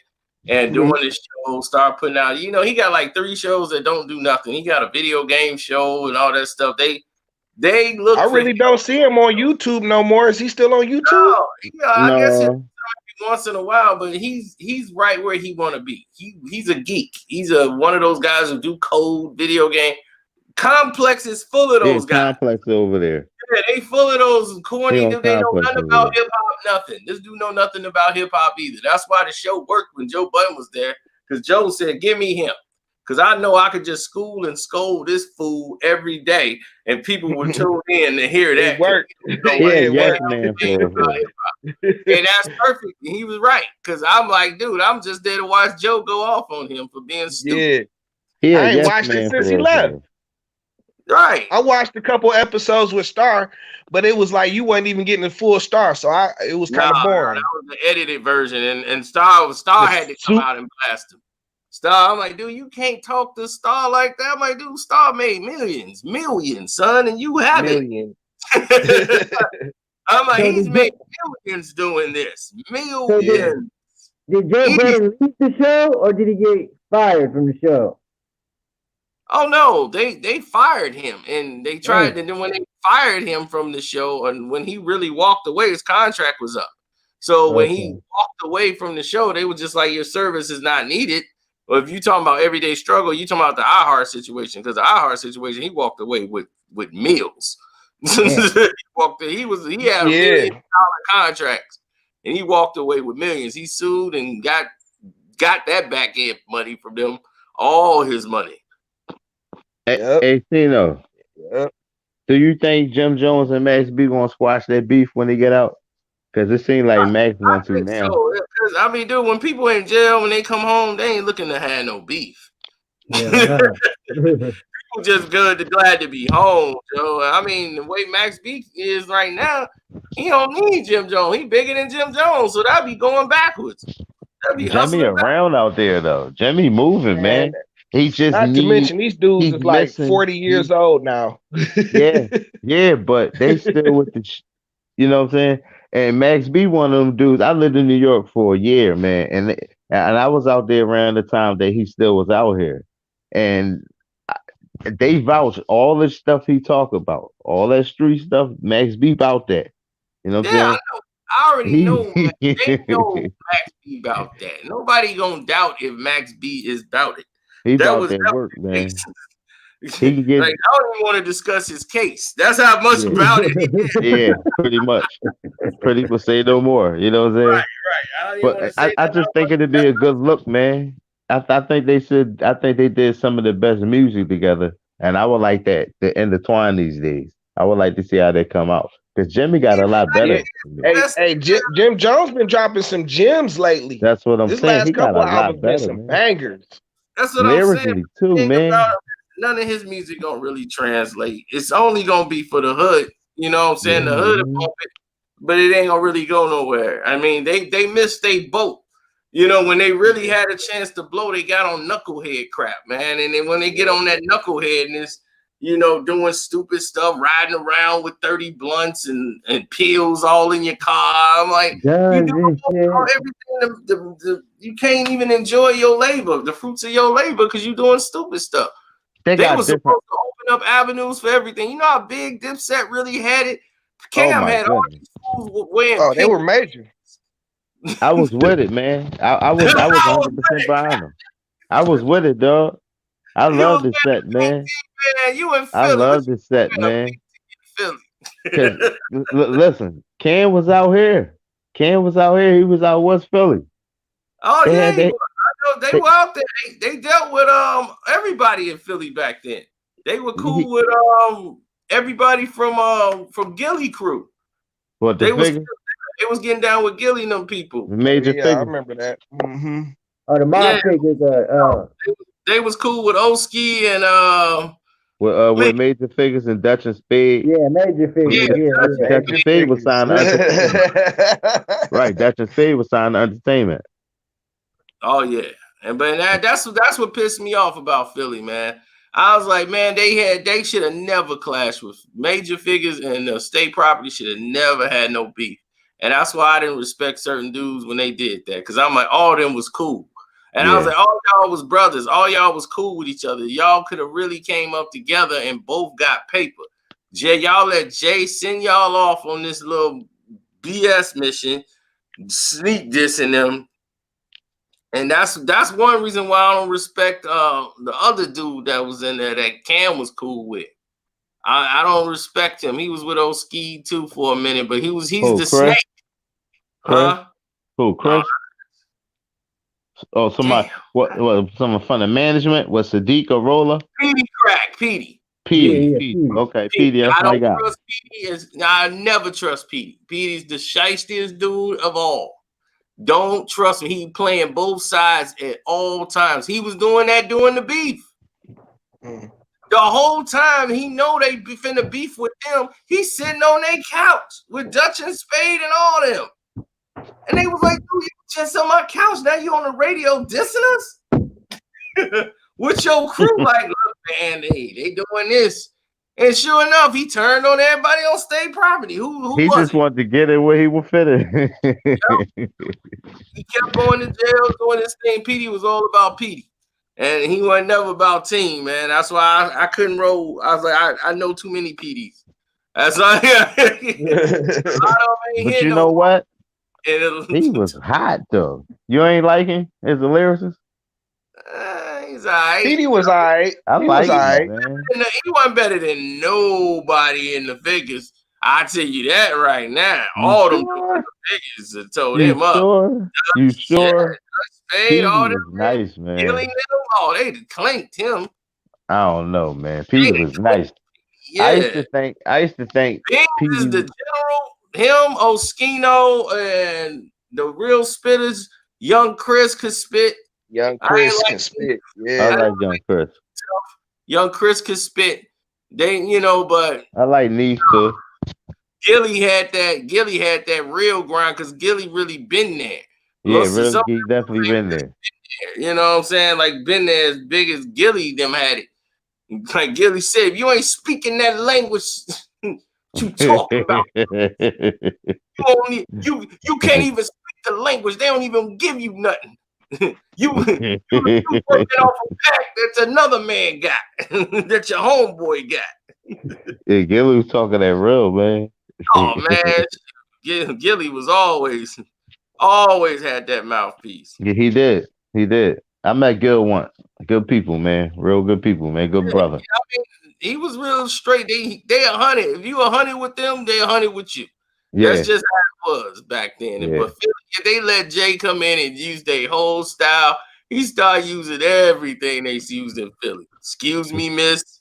and doing this show. Start putting out. You know, he got like 3 shows that don't do nothing. He got a video game show and all that stuff. They look. I really don't see him on YouTube no more. Is he still on YouTube? No, I guess No. once in a while, but he's right where he want to be. He's a geek. He's one of those guys who do code, video game. Complex is full of those guys. Complex over there. Yeah, they full of those corny. They know nothing about hip hop. Nothing. This dude know nothing about hip hop either. That's why the show worked when Joe Budden was there, because Joe said, "Give me him." Because I know I could just school and scold this fool every day, and people would tune in to hear that. It worked. It worked, man. And that's perfect. And he was right. Because I'm like, dude, I'm just there to watch Joe go off on him for being stupid. Yeah. I ain't watched it since he left. Right. I watched a couple episodes with Star, but it was like you wasn't even getting the full Star, so it was kind of boring. That was the edited version, and Star had to come out and blast him. Star, I'm like, dude, you can't talk to Star like that. I'm like, dude, Star made millions, son, and you haven't. I'm like, he's made millions doing this. Millions. Did Joe Budden leave the show, or did he get fired from the show? Oh no, they fired him, and they tried. And then when they fired him from the show, and when he really walked away, his contract was up. So when he walked away from the show, they were just like, your service is not needed. Or if you talking about everyday struggle, you talking about the iHeart situation, because the iHeart situation, he walked away with meals. He had $1 million contracts, and he walked away with millions. He sued and got that back end money from them, all his money. Hey, Tino. Do you think Jim Jones and Max B gonna squash that beef when they get out? Because it seems like Max wants to now. So. I mean, dude, when people in jail, when they come home, they ain't looking to have no beef. Yeah, people just glad to be home, Joe. I mean, the way Max B is right now, he don't need Jim Jones. He bigger than Jim Jones, so that'd be going backwards. Jimmy around out there though. Jimmy moving, man. He just not to mention these dudes is like 40 years old now. yeah, but they still with the, you know what I'm saying? And Max B, one of them dudes. I lived in New York for a year, man, and I was out there around the time that he still was out here, and they vouch all the stuff he talk about, all that street stuff. Max B about that, you know what I'm saying? I already know. They know Max B about that. Nobody gonna doubt if Max B is about it. He about that work, man. He can get, like, I don't even want to discuss his case. That's how much about it. Yeah, pretty much. Pretty much, say no more. You know what I'm saying? Right. But I just think it'd be a good look, man. I think they should. I think they did some of the best music together, and I would like that to intertwine these days. I would like to see how they come out, because Jimmy got a lot better. Hey, Jim Jones been dropping some gems lately. That's what I'm saying. He got a lot better, some bangers. That's what I'm saying. Too, man. None of his music gonna really translate. It's only gonna be for the hood. You know what I'm saying? The hood will bump it, but it ain't gonna really go nowhere. I mean, they missed their boat. You know, when they really had a chance to blow, they got on knucklehead crap, man. And then when they get on that knuckleheadness, you know, doing stupid stuff, riding around with 30 blunts and pills all in your car. I'm like, you do everything. You can't even enjoy your labor, the fruits of your labor, because you're doing stupid stuff. They were supposed to open up avenues for everything. You know how big Dipset really had it? Cam had all these fools wearing they were major. I was with it, man. I was 100% behind them. I was with it, dog. I love the set, man. I love the set, man. Listen, Cam was out here. He was out West Philly. Oh, I know they were out there. They dealt with everybody in Philly back then. They were cool with everybody from Gilly crew. What the figure? They was getting down with Gilly and them people. Major I figure. remember that. Mm-hmm. Oh, the mob figures. They was cool with Oski and with Major Figures and Dutch and Spade. Yeah, Major figures. Yeah. Dutch and Spade was signed to Entertainment. Right, Dutch and Spade was signed to Entertainment. Oh yeah, but that's what pissed me off about Philly, man. I was like, man, they should have never clashed with Major Figures, and the State Property should have never had no beef. And that's why I didn't respect certain dudes when they did that, because I'm like, all of them was cool. And I was like, all y'all was brothers. All y'all was cool with each other. Y'all could have really came up together and both got paper. Y'all let Jay send y'all off on this little BS mission, sneak dissing them. And that's one reason why I don't respect the other dude that was in there that Cam was cool with. I don't respect him. He was with Oski too for a minute, but he's the Chris? snake. Chris? Who, Chris? Oh, somebody. What? Someone from the management? Was Sadiq or Roller? Petey. Petey. Okay, Petey. That's my guy. Trust Petey. I never trust Petey. Petey's the shystiest dude of all. Don't trust him. He playing both sides at all times. He was doing that during the beef. The whole time he know they finna beef with them. He's sitting on their couch with Dutch and Spade and all them. And they was like, dude, you just on my couch. Now you on the radio dissing us? With your crew, like, look, man, they doing this. And sure enough, he turned on everybody on State Property. Who he was just wanted to get it where he would fit it. He kept going to jail, doing this thing. Petey was all about Petey. And he wasn't never about team, man. That's why I couldn't roll. I was like, I know too many PDs. That's why. But you know what? He was hot though. You ain't like him as a lyricist? He's all right. Petey was all right. I like him, man. He wasn't better than nobody in the figures. I tell you that right now. All them figures told him up. You sure? Spade, all them nice, man. They clanked him. I don't know, man. Petey was nice. Yeah. I used to think Petey is the general. Him, Oskino, and the real spitters. Young Chris could spit. Young Chris can spit. Yeah, I like Young Chris. Young Chris could spit. They, but I like Neef too. Gilly had that real grind because Gilly really been there. Yeah, really, he definitely been there. You know what I'm saying? Like been there as big as Gilly them had it. Like Gilly said, if you ain't speaking that language, you talking about? You can't even speak the language. They don't even give you nothing. you working off a pack that's another man got, that your homeboy got. Yeah, Gilly was talking that real, man. Oh man, Gilly was always had that mouthpiece. Yeah, he did. I met Gil once. Good people, man. Real good people, man. Good brother. I mean, he was real straight. They 100. If you 100 with them, they 100 with you. Yeah. That's just how it was back then. Yeah. But if they let Jay come in and use their whole style, he started using everything they used in Philly. Excuse me, miss.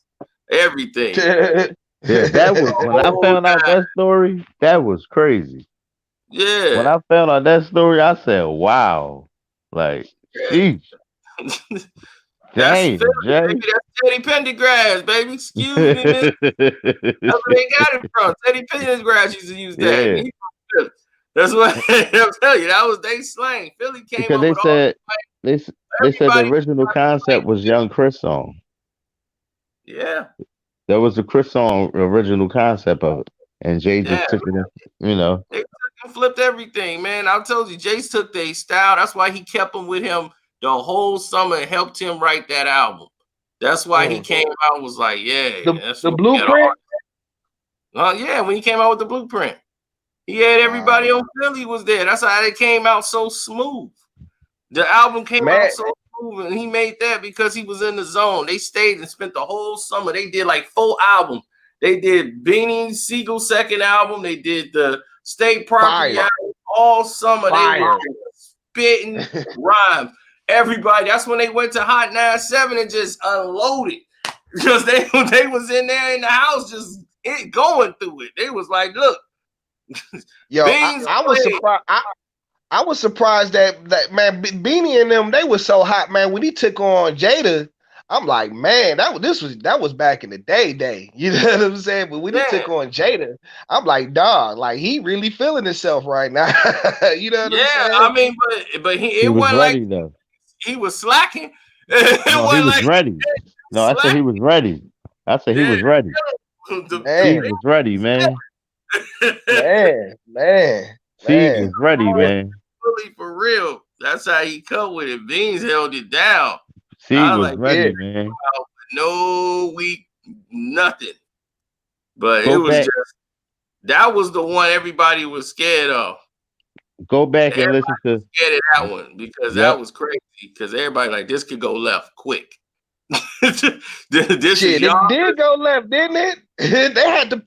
Everything. Yeah, that was when I found out that story. That was crazy. Yeah. When I found out that story, I said, "Wow!" Like, geez. Dang, Jay. Baby, that's Teddy Pendergrass, baby. Excuse me, miss. That's where they got it from. Teddy Pendergrass used to use that. Yeah. That's what I'm telling you. That was they slang. Philly came because up they said the original concept was Young Chris song. Yeah. That was the Chris song original concept of it. And Jay just took it in, They took and flipped everything, man. I told you, Jay took their style. That's why he kept them with him the whole summer and helped him write that album. That's why he came out and was like, that's the blueprint. Yeah, when he came out with the blueprint. He had everybody on Philly was there. That's how it came out so smooth. The album came out so smooth, and he made that because he was in the zone. They stayed and spent the whole summer. They did like 4 albums. They did Beanie Siegel's second album. They did the State Property album all summer. They were spitting rhymes. Everybody. That's when they went to Hot 97 and just unloaded. Because they was in there in the house just going through it. They was like, look, Yo, I was surprised. I was surprised that man Beanie and them, they were so hot, man. When he took on Jada, I'm like, man, that was back in the day. You know what I'm saying? But when he took on Jada, I'm like, dog, like he really feeling himself right now. You know what I'm saying? I mean, but it was wasn't ready like though. He was slacking. No, he was ready. No, I said he was ready. I said he was ready. He was ready, man. Man. He was ready, man. Really, for real. That's how he come with it. Beans held it down. He was ready, man. No weak, nothing. But it was just, that was the one everybody was scared of. Go back and listen to scared of that one because that was crazy. Because everybody like, this could go left quick. It did go left, didn't it? they had to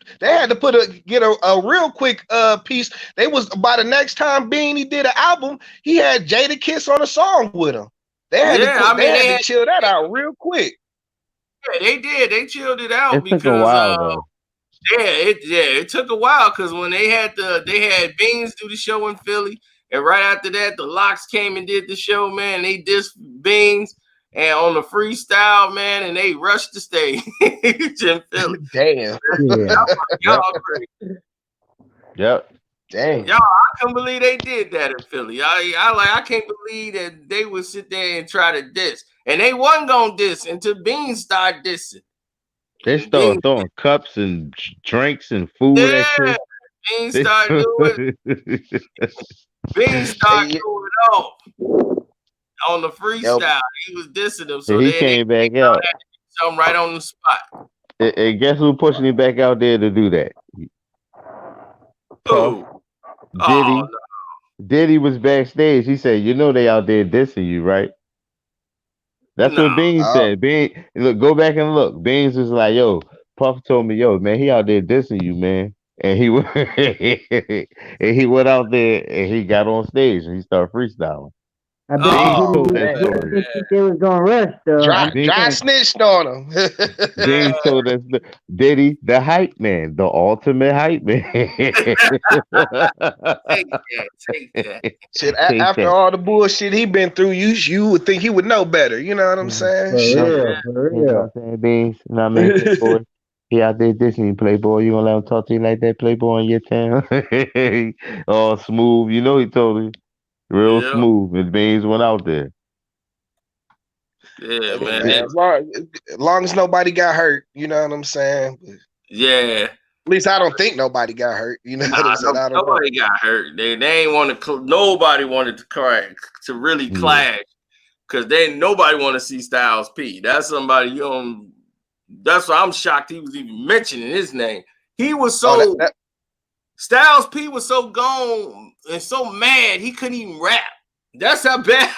get a real quick piece. They was by the next time Beanie did an album, he had Jada Kiss on a song with him. They had to chill that out real quick. Yeah, they did. They chilled it out because took a while, though. It took a while because when they had Beans do the show in Philly, and right after that, the Locks came and did the show, man. They dissed Beans and on the freestyle, man, and they rushed the stage in Philly. Damn. Y'all crazy. Yep. Dang. Y'all, I can't believe they did that in Philly. I can't believe that they would sit there and try to diss. And they wasn't gonna diss until Beans started dissing. They started throwing cups and drinks and food at you. Beans started doing Beans started doing it off. On the freestyle, he was dissing him, so he came back out. Something right on the spot. And guess who pushing him back out there to do that? Who? Diddy. Diddy was backstage. He said, "You know they out there dissing you, right?" That's what Beans said. Beans, look, go back and look. Beans was like, "Yo, Puff told me, yo, man, he out there dissing you, man." And he went, and he went out there and he got on stage and he started freestyling. I bet they was gonna rush though. Dry snitched on him. Beans told us Diddy, the hype man, the ultimate hype man. Take that. Shit, after all the bullshit he been through, you would think he would know better. You know what I'm saying? For real. You know what I'm saying, Beans? You know what I mean? Playboy. He out there dissing Playboy. You gonna let him talk to you like that, Playboy, in your town? All smooth. You know he told him. Real smooth, and Beans went out there. Yeah, man. As long as nobody got hurt, you know what I'm saying? Yeah. At least I don't think nobody got hurt. You know what I'm saying? Nobody got hurt. They ain't want to. Nobody wanted to really clash because nobody want to see Styles P. That's somebody you don't. That's why I'm shocked he was even mentioning his name. He was so. Styles P was so gone and so mad he couldn't even rap. That's how bad.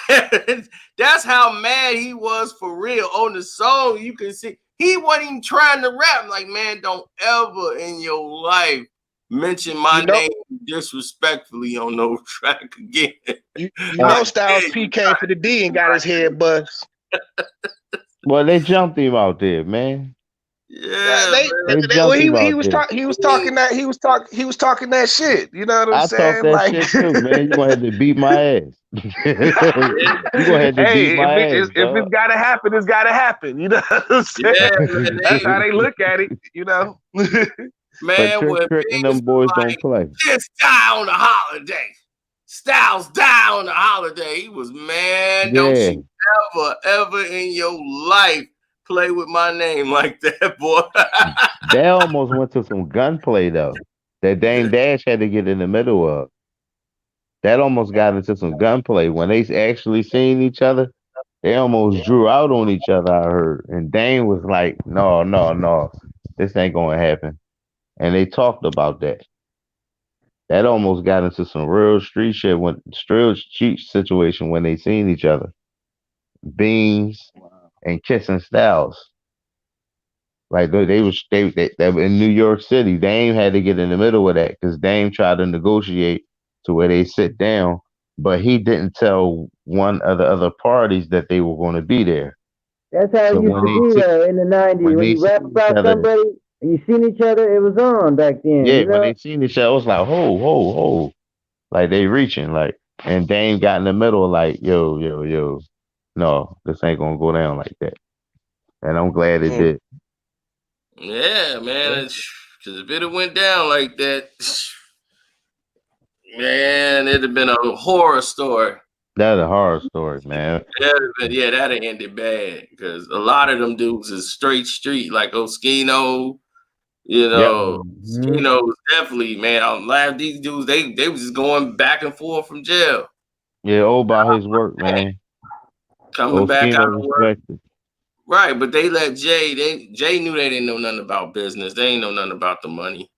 That's how mad he was for real. On the song, you can see he wasn't even trying to rap. Like, man, don't ever in your life mention my name disrespectfully on no track again. You know, Styles P came for the D and got his head bust. Well, they jumped him out there, man. Yeah, he was talking that shit. You know what I'm saying? I talk that shit too, man. You gonna have to beat my ass. You gonna have to beat my ass. If it's gotta happen, it's gotta happen. You know what I'm saying? Yeah, that's how they look at it. You know, man. When them boys don't play. Just die on the holiday. Styles die on the holiday. He was man. Don't you ever in your life play with my name like that, boy. They almost went to some gunplay though. That Dame Dash had to get in the middle of. That almost got into some gunplay when they actually seen each other. They almost drew out on each other. I heard, and Dame was like, "No, this ain't gonna happen." And they talked about that. That almost got into some real street shit, street situation when they seen each other. Beans and kissing Styles. Like they were in New York City. Dame had to get in the middle of that because Dame tried to negotiate to where they sit down, but he didn't tell one of the other parties that they were going to be there. That's how it used to be in the 90s. When you rap about somebody, And you seen each other, it was on back then, Yeah, you when know? they seen each other, I was like, ho. Like they reaching, like, and Dame got in the middle, like, yo. No, this ain't gonna go down like that. And I'm glad it Mm. did. Yeah, man. Because if it had went down like that, man, it'd have been a horror story. That's a horror story, man. Yeah, that'd have ended bad because a lot of them dudes is straight street, like Oskino. You Yep. know, Oskino was definitely, man. I'm glad these dudes they was just going back and forth from jail, Yeah, all about his work, man. coming back out Oskino of work. respected. Right, but they let Jay knew they didn't know nothing about business. They ain't know nothing about the money.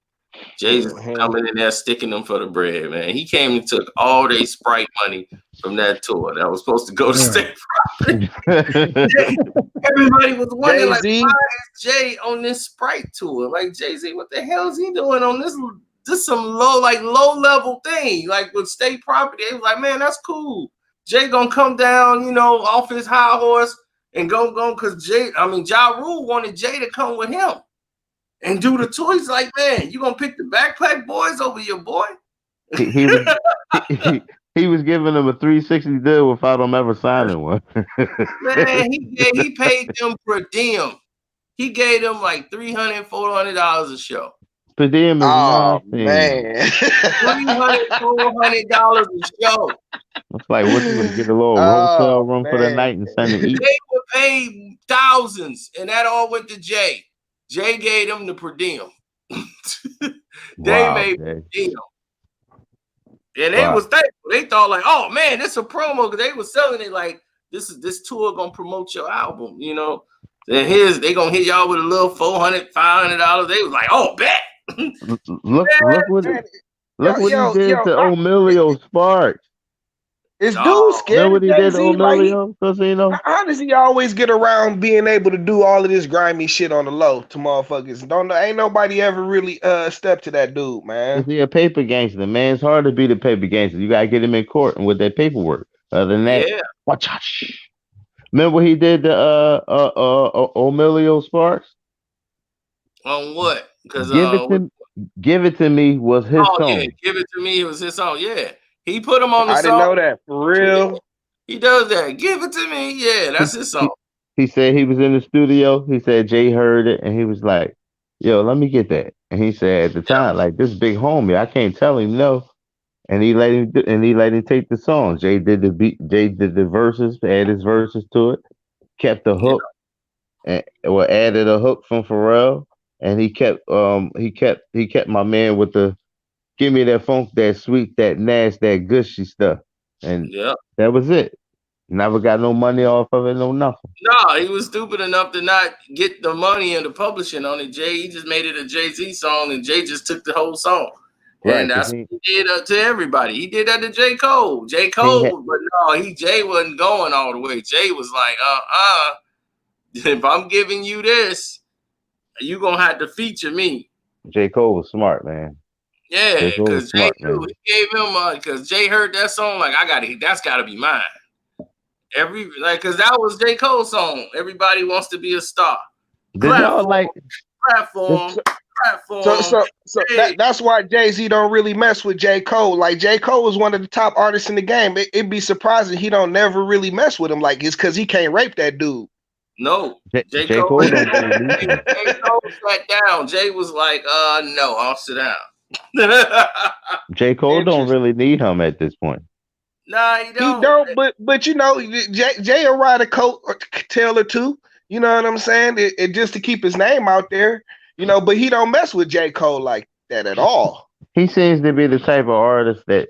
Jay's coming in there sticking them for the bread, man. He came and took all their Sprite money from that tour that was supposed to go to state property. Everybody was wondering, like, Jay-Z? why is Jay on this Sprite tour? Like, Jay-Z, what the hell is he doing on this? This some low level thing, like with state property. They was like, man, that's cool. Jay gonna come down, off his high horse and go because Ja Rule wanted Jay to come with him and do the tour. He's like, man, you gonna pick the Backpack Boys over your boy? he was he was giving them a 360 deal without them ever signing one. Man, he paid them per diem. He gave them like $300, $400 a show. Per diem is Oh nothing. man. $300, $400 a show. It's like, what you gonna get a little hotel room for the night and send to eat? They were paid thousands, and that all went to Jay. Jay gave them the per diem. They made per diem. And they was thankful. They thought like, oh man, this is a promo because they was selling it like this tour gonna promote your album, And they gonna hit y'all with a little $400, $500. They was like, oh, bet. Look what he did to Emilio Sparks. Is dude scared? Know what he did to Emilio Casino? How does he always get around being able to do all of this grimy shit on the low to motherfuckers? Ain't nobody ever really stepped to that dude, man. Is he a paper gangster? Man, it's hard to beat a paper gangster. You gotta get him in court and with that paperwork. Other than that, watch out. Remember what he did to Emilio Sparks? On what? Because Give It to Me was his song. Yeah, Give It to Me, it was his song. Yeah. He put him on the song. I didn't know that. For real? He does that. Give it to me. Yeah, that's his song. He said he was in the studio. He said Jay heard it, and he was like, yo, let me get that. And he said at the time, like, this big homie, I can't tell him no. And he let him take the song. Jay did the beat. Jay did the verses, added his verses to it, kept the hook, and added a hook from Pharrell, and he kept my man with the give me that funk, that sweet, that nasty, that gushy stuff. And that was it. Never got no money off of it, no nothing. No, he was stupid enough to not get the money and the publishing on it. Jay, he just made it a Jay-Z song, and Jay just took the whole song. And that's what he did to everybody. He did that to J. Cole. J. Cole, but no, Jay wasn't going all the way. Jay was like, if I'm giving you this, you gonna have to feature me. J. Cole was smart, man. Yeah, because Jay knew. He gave him because Jay heard that song, like, that's gotta be mine. Because that was J. Cole's song. Everybody wants to be a star. Platform. So that's why Jay-Z don't really mess with J. Cole. Like, J. Cole is one of the top artists in the game. It'd be surprising he don't never really mess with him. Like, it's because he can't rape that dude. No, J. Cole sat down. Jay was like, no, I'll sit down. J. Cole don't really need him at this point. Nah, he don't. He don't, but Jay will ride a coat or tail or two. You know what I'm saying? It just to keep his name out there. But he don't mess with J. Cole like that at all. He seems to be the type of artist that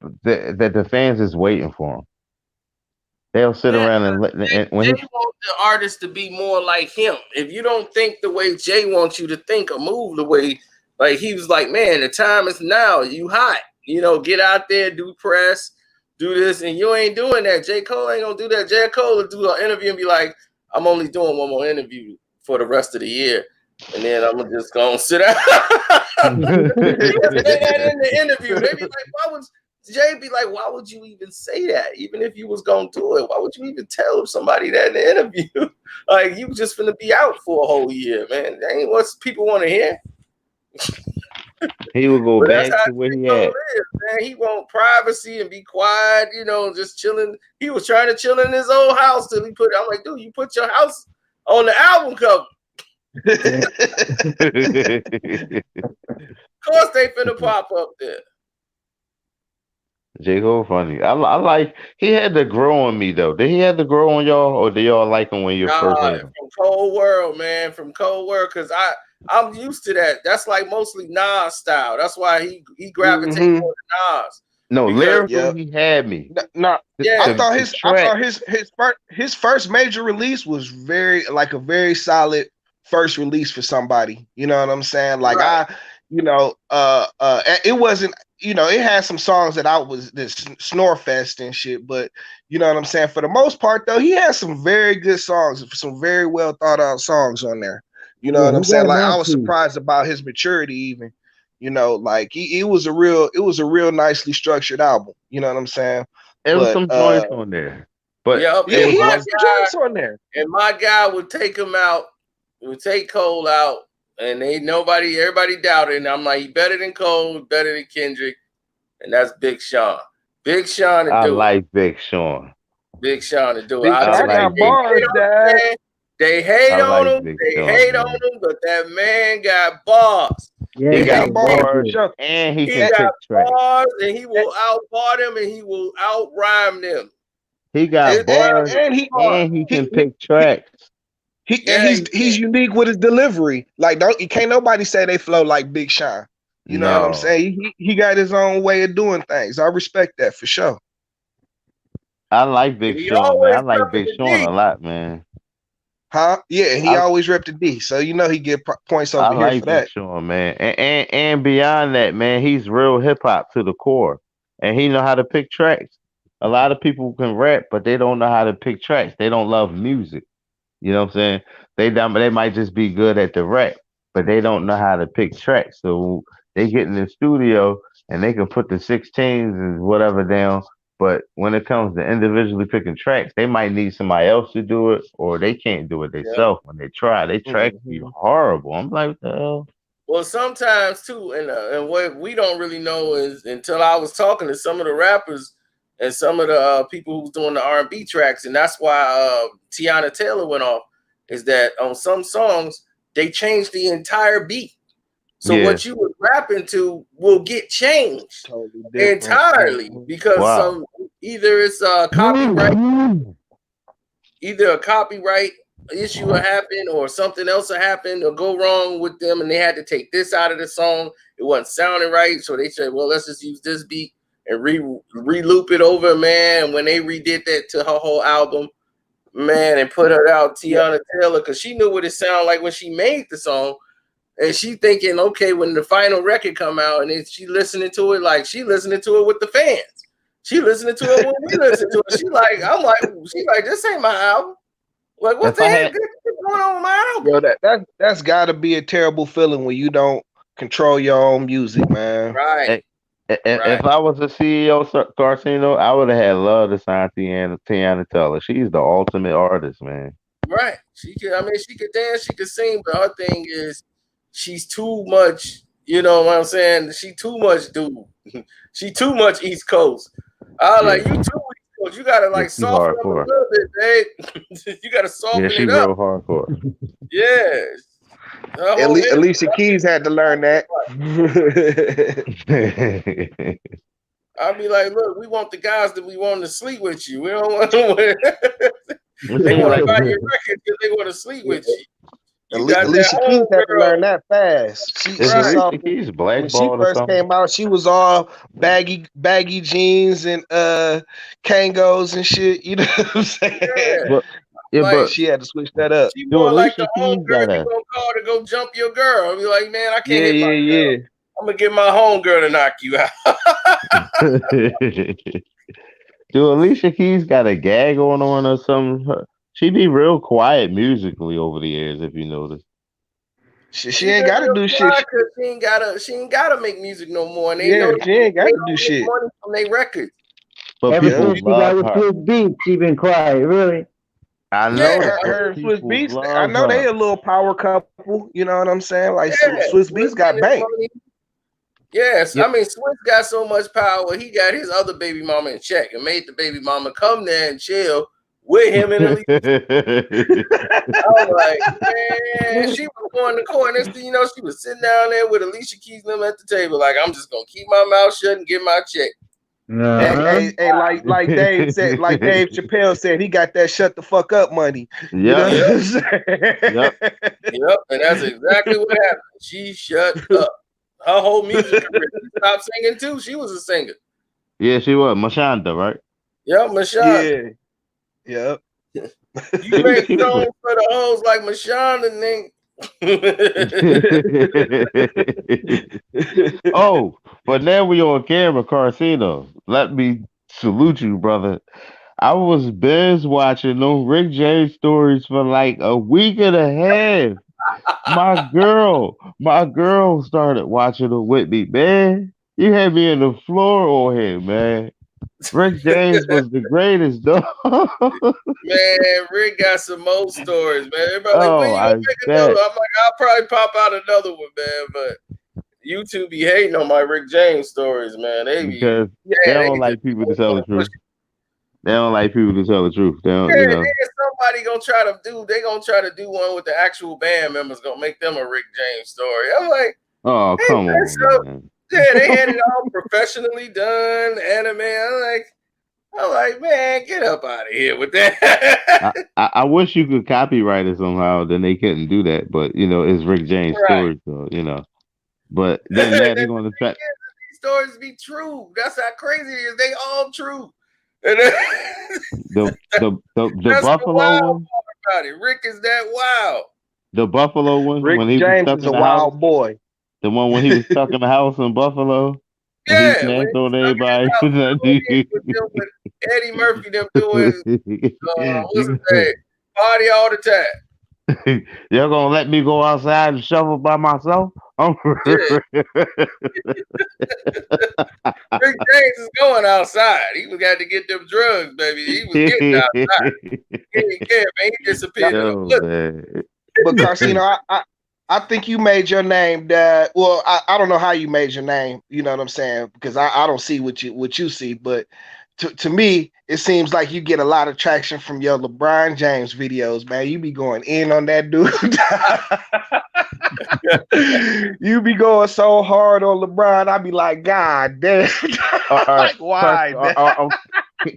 the fans is waiting for him. They'll sit around and when Jay wants the artist to be more like him. If you don't think the way Jay wants you to think or move the way, like he was like, man, the time is now. You hot. Get out there, do press, do this, and you ain't doing that. J. Cole ain't gonna do that. J. Cole will do an interview and be like, I'm only doing one more interview for the rest of the year, and then I'm just gonna sit down. Say that in the interview. They be like, Jay be like, why would you even say that? Even if you was gonna do it, why would you even tell somebody that in the interview? Like, you just finna be out for a whole year, man. That ain't what people want to hear. He would go But that's back how to where he J. Cole had. is, man. He want privacy and be quiet, just chilling. He was trying to chill in his old house till he I'm like, dude, you put your house on the album cover. Of course they finna pop up there. J. Cole funny. I like he had to grow on me though. Did he have to grow on y'all, or did y'all like him when you first heard him? From Cold World, man. From Cold World, because I'm used to that. That's like mostly Nas style. That's why he gravitates more to Nas. No, lyrically, he had me. No, yeah. I thought his first major release was a very solid first release for somebody. You know what I'm saying? Like right. It wasn't. It had some songs that I was this snore fest and shit, but you know what I'm saying? For the most part, though, he had some very good songs, some very well thought out songs on there. You know what I'm saying? Like, I was surprised about his maturity, even. Like it was a real nicely structured album. You know what I'm saying? There was some joints on there, but he had some joints on there. And my guy would take him out, would take Cole out. And everybody doubted. And I'm like, he better than Cole, better than Kendrick. And that's Big Sean. Big Sean to do it. I like Big Sean. Big Sean to do it. I got bars, Dad. They hate on him. They hate on him, but that man got bars. Yeah, he got bars, and he can pick tracks. Bars, and he will outbar them, and he will outrhyme them. He got bars, and he can pick tracks. He's unique with his delivery. Like, can't nobody say they flow like Big Sean. You know what I'm saying? He got his own way of doing things. I respect that for sure. I like Big Sean, man. I like Big Sean a lot, man. Huh? Yeah, he always repped the D, so he get points over here for that. I like Big Sean, man. And beyond that, man, he's real hip hop to the core, and he know how to pick tracks. A lot of people can rap, but they don't know how to pick tracks. They don't love music. You know what I'm saying? They might just be good at the rap, but they don't know how to pick tracks. So they get in the studio and they can put the 16s and whatever down. But when it comes to individually picking tracks, they might need somebody else to do it, or they can't do it themselves. When they try, they tracks be horrible. I'm like, what the hell? Well, sometimes too, and what we don't really know is until I was talking to some of the rappers and some of the people who's doing the R&B tracks, and that's why Tiana Taylor went off, is that on some songs, they changed the entire beat. So what you were rapping to will get changed entirely because either it's a copyright, either a copyright issue will happen or something else will happen or go wrong with them, and they had to take this out of the song. It wasn't sounding right, so they said, well, let's just use this beat and re-loop it over, man. And when they redid that to her whole album, man, and put her out, Tiana Taylor, because she knew what it sounded like when she made the song. And she thinking, okay, when the final record come out, and then she listening to it like she listening to it with the fans. She listening to it when we listen to it. She like, this ain't my album. Like, what the heck is going on with my album? Yo, that's got to be a terrible feeling when you don't control your own music, man. Right. If I was a CEO, Carcino, I would have had love to sign Tiana Taylor. She's the ultimate artist, man. Right. She could dance, she could sing, but her thing is she's too much, you know what I'm saying? She too much dude. She too much East Coast. Like, you too East Coast. You gotta like soften up a little bit, babe. You gotta soften it up. Real hardcore. Yeah. Alicia Keys had to learn that. I'll be like, look, we want the guys that we want to sleep with you. We don't want to. They want to buy your record because they want to sleep with you. Alicia Keys had to learn that fast. She when she first came out, she was all baggy jeans and Kangos and shit. You know what I'm saying? But she had to switch that up. She more like the home girl you gonna call to go jump your girl. I'll be like, man, I can't hit my girl. I'm gonna get my home girl to knock you out. Do Alicia Keys got a gag going on or something? She be real quiet musically over the years, if you notice. She ain't got to do shit. She ain't gotta make music no more. And they Yeah, know she ain't got they to don't do make shit. money from their records. But Ever people since she got love with her. Swiss Beats, she been quiet, really. I Yeah, know. Her Swiss People Beats, I love know they her. a little power couple. You know what I'm saying? Like yeah. Swiss Beats got bank. Money. Yes, Yep. I mean Swiss got so much power. He got his other baby mama in check and made the baby mama come there and chill with him and Alicia. I'm like, man, she was going to court. And you know, she was sitting down there with Alicia Keys and them at the table, like, I'm just gonna keep my mouth shut and get my check. Hey, like Dave said, like Dave Chappelle said, he got that shut the fuck up money. You know what I'm saying? Yep. Yep, and that's exactly what happened. She shut up. Her whole music career. She stopped singing too. She was a singer. Yeah, she was Mashonda, right? Yep, Mashonda. Yeah. You make songs for the hoes like Mashonda, nigga. Oh, but now we on camera, Carcino. Let me salute you, brother. I was binge watching those Rick James stories for like a week and a half. My girl started watching them with me, man. You had me in the floor on him, man. Rick James was the greatest, dog. Man, Rick got some more stories, man. Everybody like, when Oh, you gonna I make bet. another? I'm like, I'll probably pop out another one, man. But YouTube be hating on my Rick James stories, man. They be, Because they don't like people to tell the truth. They don't like people to tell the truth. They don't, you know. Then somebody gonna try to do. They gonna try to do one with the actual band members. Gonna make them a Rick James story. I'm like, oh, hey, come on, so, man. yeah, they had it all professionally done, anime. I'm like, man, get up out of here with that. I wish you could copyright it somehow. Then they couldn't do that. But you know, it's Rick James' story, so you know. But then now they're going to try. These stories be true. That's how crazy it is. They all true. The That's Buffalo the wild one. part about it. Rick is that wild. The Buffalo one Rick when he was James stuck is in a the house. wild boy. The one when he was stuck in the house in Buffalo. And he Yeah, snapped on everybody. with Eddie Murphy, them doing what's his name? Party all the time. You're gonna let me go outside and shovel by myself? Yeah. Rick James is going outside. He was got to get them drugs, baby. He was getting outside. He didn't care, man. He disappeared. But Carcino, I think you made your name that. Well, I don't know how you made your name. You know what I'm saying? Because I don't see what you see. But to me, it seems like you get a lot of traction from your LeBron James videos, man. You be going in on that dude. You be going so hard on LeBron. I be like, God damn. Like, why?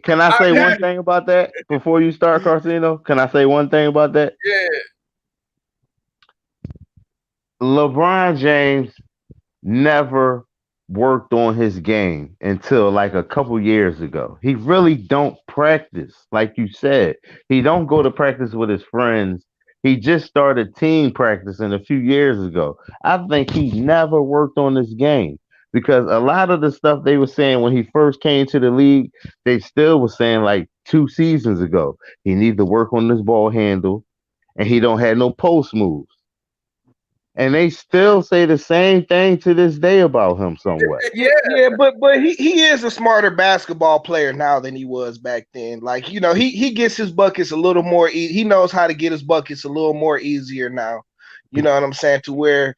Can I say one thing about that before you start, Carcino? Can I say one thing about that? Yeah. LeBron James never worked on his game until like a couple years ago. He really don't practice, like you said. He don't go to practice with his friends. He just started team practicing a few years ago. I think he never worked on this game because a lot of the stuff they were saying when he first came to the league, they still was saying like 2 seasons ago. He need to work on this ball handle, and he don't have no post moves. And they still say the same thing to this day about him somewhat. Yeah, but he is a smarter basketball player now than he was back then. Like, you know, he gets his buckets a little more he knows how to get his buckets a little more easier now. You know what I'm saying? To where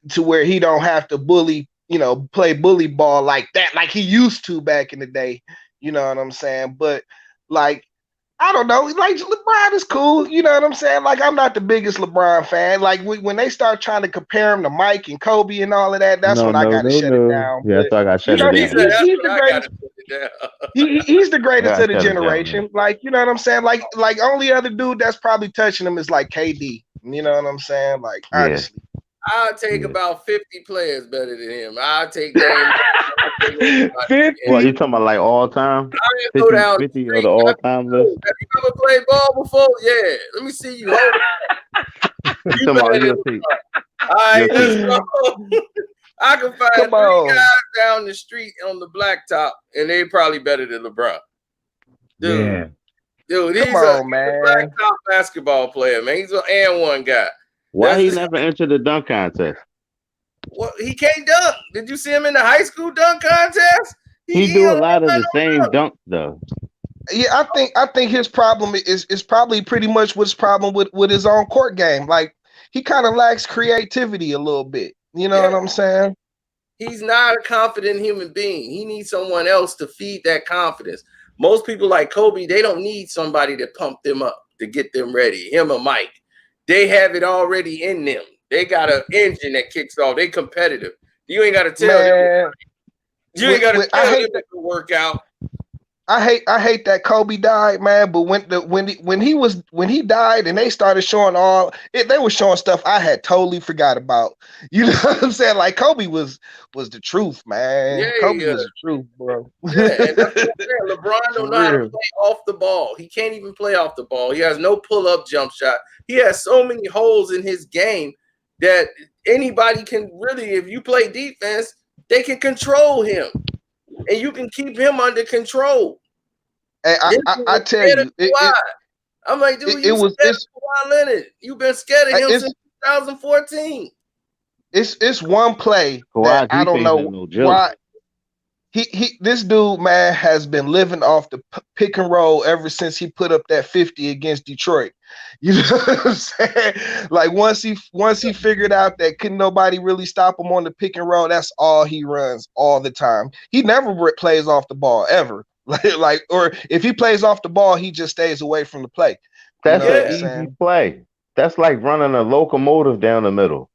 he don't have to bully, you know, play bully ball like that, like he used to back in the day. You know what I'm saying? But like, I don't know. Like, LeBron is cool. You know what I'm saying? Like, I'm not the biggest LeBron fan. Like, when they start trying to compare him to Mike and Kobe and all of that, that's when I got to shut it down. Yeah, so I got to shut it down. He's the greatest. He's the greatest of the generation. Like, you know what I'm saying? Like only other dude that's probably touching him is like KD. You know what I'm saying? Like, honestly. I'll take about 50 players better than him. I'll take that. 50? What, you talking about like all time? 50 of the all time list? Have you ever played ball before? Yeah. Let me see you. Hold on. All right, let's go. I can find 3 guys down the street on the blacktop, and they probably better than LeBron. Dude. Yeah. Dude, he's a blacktop basketball player, man. He's an and one guy. Why he never entered the dunk contest? Well, he can't dunk. Did you see him in the high school dunk contest? He do a lot of the same dunks though. Yeah, I think his problem is probably pretty much what's problem with his own court game. Like he kind of lacks creativity a little bit. You know what I'm saying? He's not a confident human being. He needs someone else to feed that confidence. Most people like Kobe, they don't need somebody to pump them up to get them ready. Him or Mike, they have it already in them. They got an engine that kicks off. They competitive. You ain't got to tell them. You ain't got to tell them to work out. I hate that Kobe died, man. But when he died and they started showing they were showing stuff I had totally forgot about. You know what I'm saying? Like Kobe was the truth, man. Yeah, Kobe was the truth, bro. Yeah, and that's what I'm saying. LeBron don't know how to play off the ball. He can't even play off the ball. He has no pull-up jump shot. He has so many holes in his game that anybody can really, if you play defense, they can control him. And you can keep him under control. Hey, I tell you, I'm like, dude, scared of Kawhi Leonard. You've been scared of him since 2014. It's one play that I don't know why. This dude, man, has been living off the pick and roll ever since he put up that 50 against Detroit. You know what I'm saying? Like once he figured out that couldn't nobody really stop him on the pick and roll, that's all he runs all the time. He never plays off the ball ever. Or if he plays off the ball, he just stays away from the play. That's an easy play. That's like running a locomotive down the middle.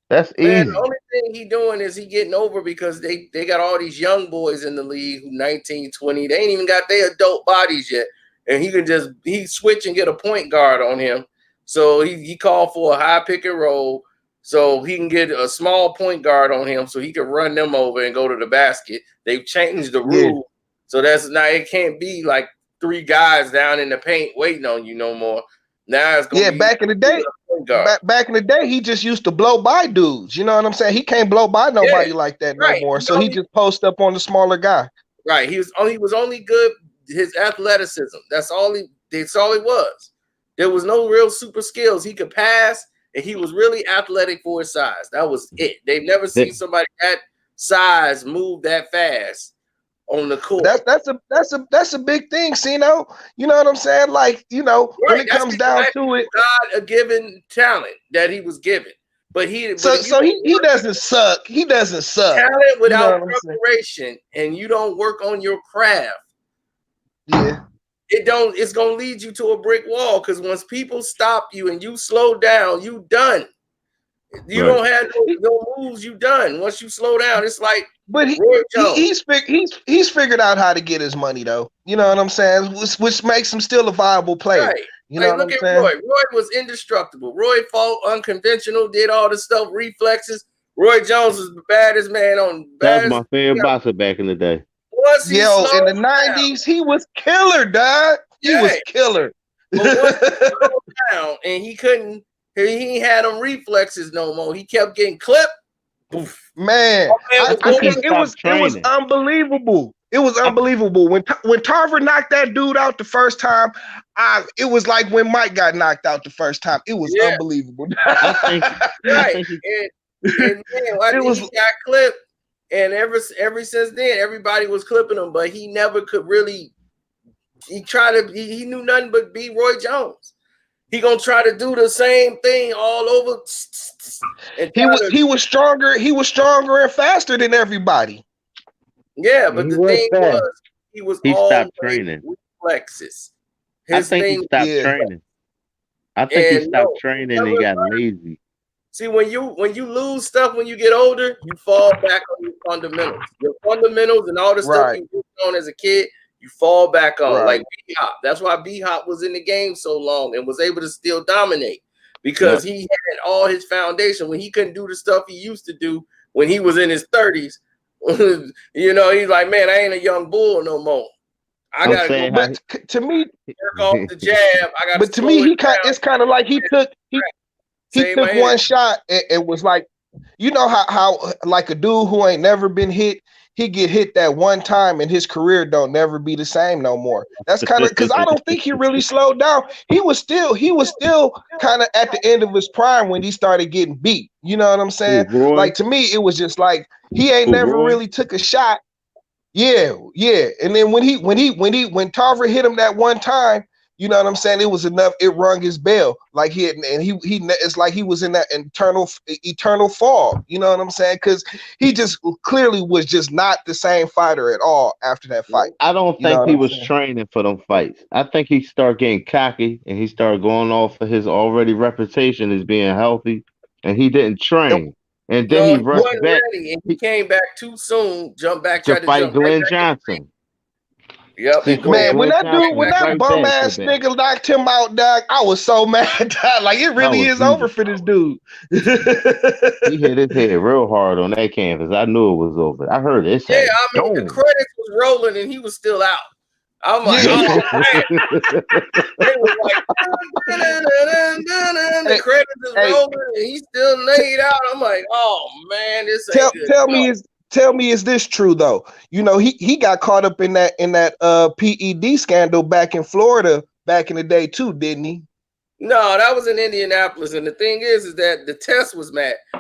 That's easy. The only thing he doing is he getting over because they got all these young boys in the league who 19, 20. They ain't even got their adult bodies yet. And he switch and get a point guard on him. So he called for a high pick and roll so he can get a small point guard on him so he can run them over and go to the basket. They've changed the rule. So that's now it can't be like 3 guys down in the paint waiting on you no more. Now it's gonna be back in the day. Back in the day, he just used to blow by dudes. You know what I'm saying? He can't blow by nobody like that no more. So he just post up on the smaller guy. Right. He was only good his athleticism. That's all he was. There was no real super skills. He could pass, and he was really athletic for his size. That was it. They've never seen somebody that size move that fast on the court. That's a big thing, Cino. You know what I'm saying? Like, you know, when it comes down to it, God a given talent that he was given. But he doesn't suck. He doesn't suck. Talent without preparation, and you don't work on your craft. Yeah. It's gonna lead you to a brick wall because once people stop you and you slow down, you done. You don't have no moves, you done. Once you slow down, it's like he's figured out how to get his money though. You know what I'm saying? Which makes him still a viable player. Right. You know look at Roy. Roy was indestructible. Roy fought unconventional, did all the stuff, reflexes. Roy Jones was the baddest man on. That was my favorite boxer back in the day. Yo, in the 90s, he was killer, dog. He was killer. But once he slowed down and he ain't had them reflexes no more. He kept getting clipped. Poof. Man, it was unbelievable. It was unbelievable. When Tarver knocked that dude out the first time, it was like when Mike got knocked out the first time. It was unbelievable. Right. And man, he got clipped. And ever since then, everybody was clipping him, but he never could really. He knew nothing but be Roy Jones. He gonna try to do the same thing all over. And he was stronger. He was stronger and faster than everybody. Yeah, but the thing was he all stopped training. Reflexes. I think he stopped training. I think he stopped training and got lazy. See, when you lose stuff when you get older, you fall back on your fundamentals. Your fundamentals and all the stuff you worked on as a kid, you fall back on. Like B-Hop. That's why B-Hop was in the game so long and was able to still dominate because he had all his foundation when he couldn't do the stuff he used to do when he was in his 30s. You know, he's like, man, I ain't a young bull no more. I gotta go. But to me, jerk off the jab. But to me, it's kind of like he took one shot and was like, you know how like a dude who ain't never been hit, he get hit that one time and his career don't never be the same no more. That's kind of because I don't think he really slowed down. He was still kind of at the end of his prime when he started getting beat. You know what I'm saying? Like to me, it was just like he ain't never really took a shot. Yeah. And then when Tarver hit him that one time, you know what I'm saying? It was enough. It rung his bell. Like he it's like he was in that eternal fall. You know what I'm saying? Because he just clearly was just not the same fighter at all after that fight. I don't think he was training for them fights. I think he started getting cocky and he started going off of his already reputation as being healthy, and he didn't train. And then he rushed back. Ready, and he came back too soon. Jumped back to fight Glenn Johnson. Yep, man. When that bum ass nigga knocked him out, dog, I was so mad. Dog. Like it really is over for this dude. He hit his head real hard on that canvas. I knew it was over. I heard it. Yeah, I mean the credits was rolling and he was still out. I'm like, oh man. It was like the credits is rolling and he's still laid out. I'm like, oh man, this ain't good. Tell me, is this true though? You know, he got caught up in that PED scandal back in Florida back in the day too, didn't he? No, that was in Indianapolis, and the thing is that the test was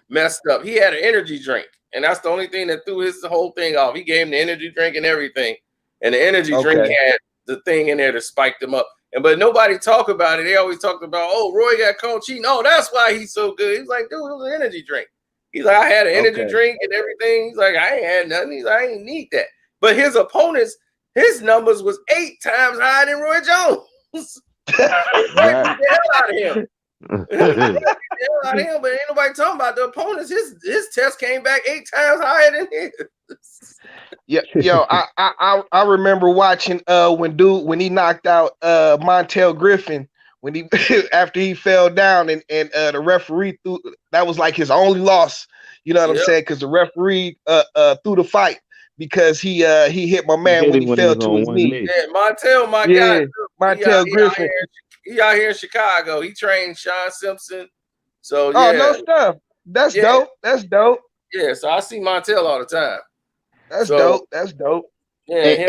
messed up. He had an energy drink, and that's the only thing that threw his whole thing off. He gave him the energy drink and everything, and the energy drink had the thing in there to spike them up. But nobody talked about it. They always talked about, oh, Roy got caught cheating. Oh, that's why he's so good. He's like, dude, it was an energy drink. He's like, I had an energy drink and everything. He's like, I ain't had nothing. He's like, I ain't need that. But his opponents, his numbers was 8 times higher than Roy Jones. Right. The hell out of him. But ain't nobody talking about the opponents. His test came back 8 times higher than his. Yeah, yo, I remember watching when he knocked out Montel Griffin. When he after he fell down and the referee threw, that was like his only loss, you know what I'm saying? Because the referee threw the fight because he hit my man when he fell to his knee. Yeah, Montel, my guy, Montel Griffin. He out here in Chicago. He trained Sean Simpson. So oh, no stuff. That's dope. That's dope. Yeah, so I see Montel all the time. That's dope. That's dope. Yeah,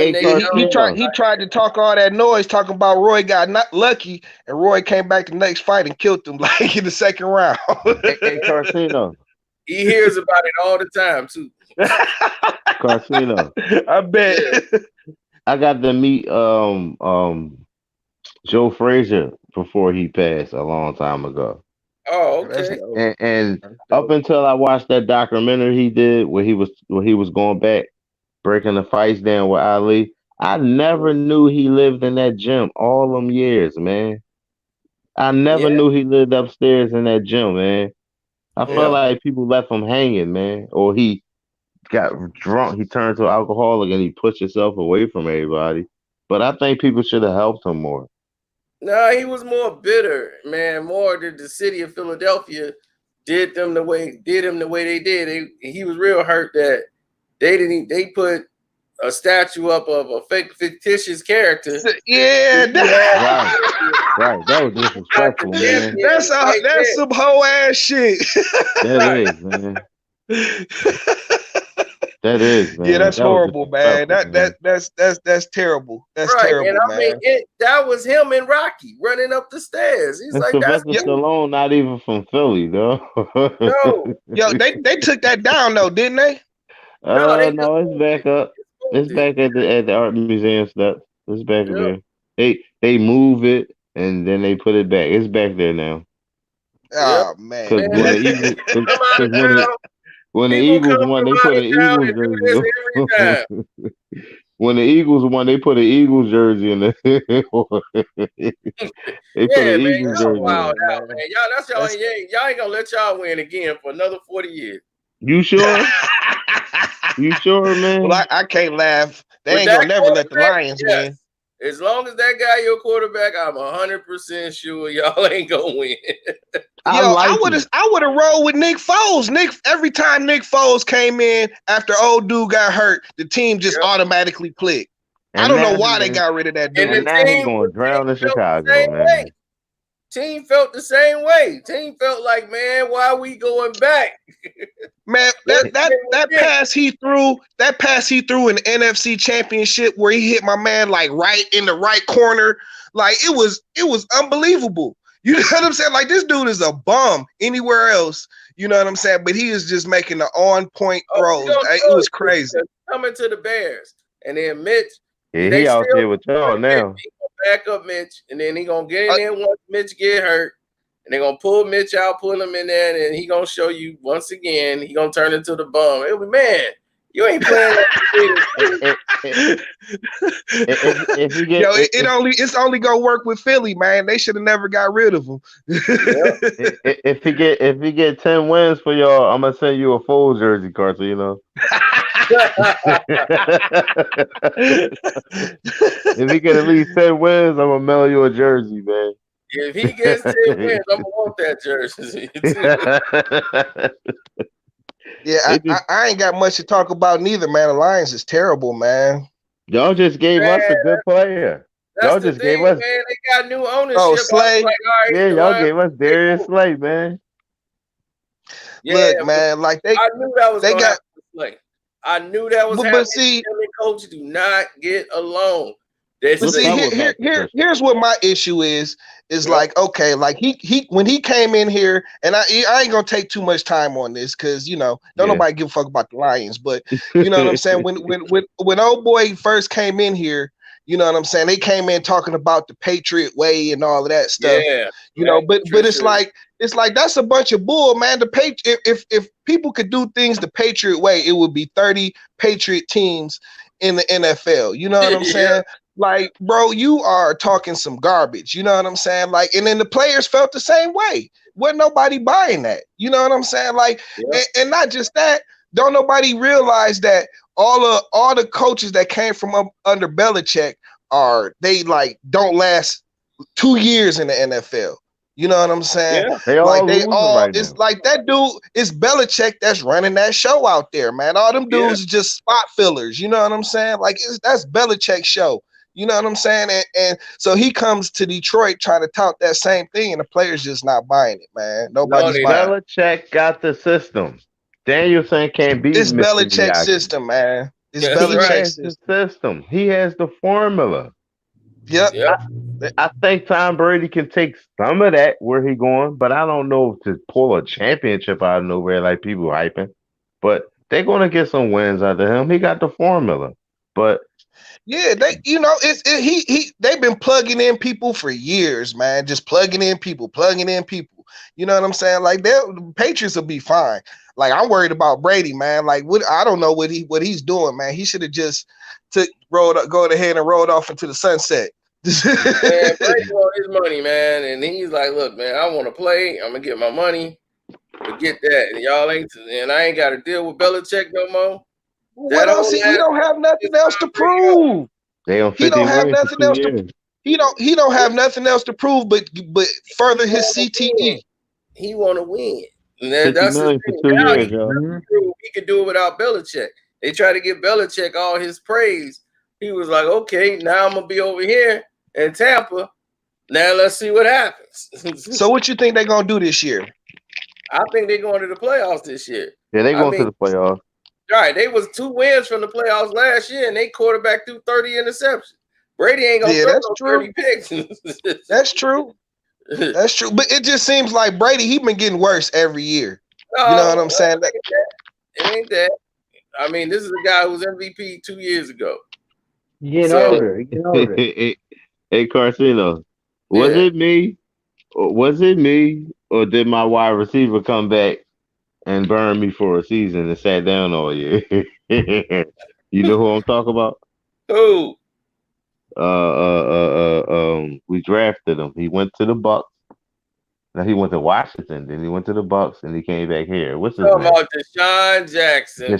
he tried to talk all that noise, talking about Roy got not lucky, and Roy came back the next fight and killed him like in the second round. Hey, Carcino. He hears about it all the time too. Carcino. I bet. I got to meet Joe Frazier before he passed a long time ago. Oh, okay. And up until I watched that documentary he did where he was going back, breaking the fights down with Ali, I never knew he lived in that gym all them years, man. I never knew he lived upstairs in that gym, man. I felt like people left him hanging, man. Or he got drunk, he turned to an alcoholic and he pushed himself away from everybody. But I think people should have helped him more. No, he was more bitter, man. More that the city of Philadelphia did him the way they did. He was real hurt that they put a statue up of a fake fictitious character. Yeah, right. That was disrespectful, man. That's some whole ass shit. That is, man. That is, man. Yeah, that's horrible, man. That's terrible. That's terrible, and I man. mean, that was him and Rocky running up the stairs. He's like, that's Stallone, not even from Philly, though. No, yo, they took that down though, didn't they? No, it's back up. It's back at the art museum stuff. It's back there. They move it and then they put it back. It's back there now. Oh man! When the Eagles won, they put an Eagles jersey. When the Eagles won, they put an Eagles jersey in there. They put an Eagles jersey. Wow, man. Y'all ain't gonna let y'all win again for another 40 years. You sure? You sure, man? Well, I can't laugh. They ain't gonna never let the Lions win. As long as that guy your quarterback, I'm 100% sure y'all ain't gonna win. I would have rolled with Nick Foles. Every time Nick Foles came in after old dude got hurt, the team just automatically clicked. I don't know why they got rid of that dude. And now he's going to drown in Chicago, man. Team felt the same way. Team felt like, man, why are we going back? Man, that pass he threw in the NFC Championship where he hit my man like right in the right corner, like it was unbelievable. You know what I'm saying? Like this dude is a bum anywhere else. You know what I'm saying? But he is just making the on point throws. It was crazy. Coming to the Bears, and then Mitch. Yeah, he out there with y'all now. He gonna back up Mitch, and then he gonna get in there once Mitch get hurt. And they're gonna pull Mitch out, put him in there, and he gonna show you once again. He gonna turn into the bum. Man, you ain't playing. It's only gonna work with Philly, man. They should have never got rid of him. If he get 10 wins for y'all, I'm gonna send you a full jersey card, so you know. If he get at least 10 wins, I'm gonna mail you a jersey, man. If he gets 10 wins, I'm gonna want that jersey. Yeah, I ain't got much to talk about neither, man. The Lions is terrible, man. Y'all just gave us a good player. Y'all just gave us. Man, they got new ownership. Oh, Slay. Like, right, yeah, y'all gave us Darius Slay, man. Yeah, look, man, like I knew that was going to happen to Slay. I knew that was happening. See, coach do not get along. But see, here's what my issue is like, okay, like he when he came in here, and I ain't gonna take too much time on this because don't nobody give a fuck about the Lions, but you know what I'm saying. When old boy first came in here, you know what I'm saying, they came in talking about the Patriot way and all of that stuff. Yeah, but it's like that's a bunch of bull, man. If people could do things the Patriot way, it would be 30 Patriot teams in the NFL. You know what I'm saying? Like, bro, you are talking some garbage. You know what I'm saying? Like, and then the players felt the same way. Wasn't nobody buying that. You know what I'm saying? Like, and not just that, don't nobody realize that all the coaches that came from up under Belichick they don't last 2 years in the NFL. You know what I'm saying? Yeah, it's like that dude, it's Belichick that's running that show out there, man. All them dudes are just spot fillers. You know what I'm saying? Like that's Belichick's show. You know what I'm saying? And so he comes to Detroit trying to tout that same thing, and the players just not buying it, man. Nobody's buying it. Belichick got the system. Danielson can't beat It's Belichick's system, man. It's Belichick's system. He has the formula. Yep. I think Tom Brady can take some of that where he going, but I don't know to pull a championship out of nowhere like people hyping. But they're gonna get some wins out of him. He got the formula. But yeah, they've been plugging in people for years, man. Just plugging in people. You know what I'm saying? Like the Patriots will be fine. Like I'm worried about Brady, man. Like I don't know what he's doing, man. He should have just go ahead and rolled off into the sunset. Man, Brady want his money, man, and he's like, "Look, man, I want to play. I'm gonna get my money. Forget that, and y'all ain't. And I ain't got to deal with Belichick no more." What else? He don't have nothing else to prove. He don't have nothing else to. He don't have nothing else to prove, but further his CTE. He want to win. That's his thing. Now he can do it without Belichick. They try to give Belichick all his praise. He was like, okay, now I'm gonna be over here in Tampa. Now let's see what happens. So what you think they're gonna do this year? I think they're going to the playoffs this year. Yeah, they're going to the playoffs. All right, they was 2 wins from the playoffs last year, and they quarterback threw 30 interceptions. Brady ain't gonna throw 30 picks. That's true. That's true. But it just seems like Brady, he been getting worse every year. You know what I'm saying? It ain't that. I mean, this is a guy who was MVP 2 years ago. Get older. Hey, Carcino, was it me? Or did my wide receiver come back and burn me for a season and sat down all year? You know who I'm talking about? Who? We drafted him. He went to the Bucks. Now he went to Washington. Then he went to the Bucks, and he came back here. What's his name? About Deshaun Jackson.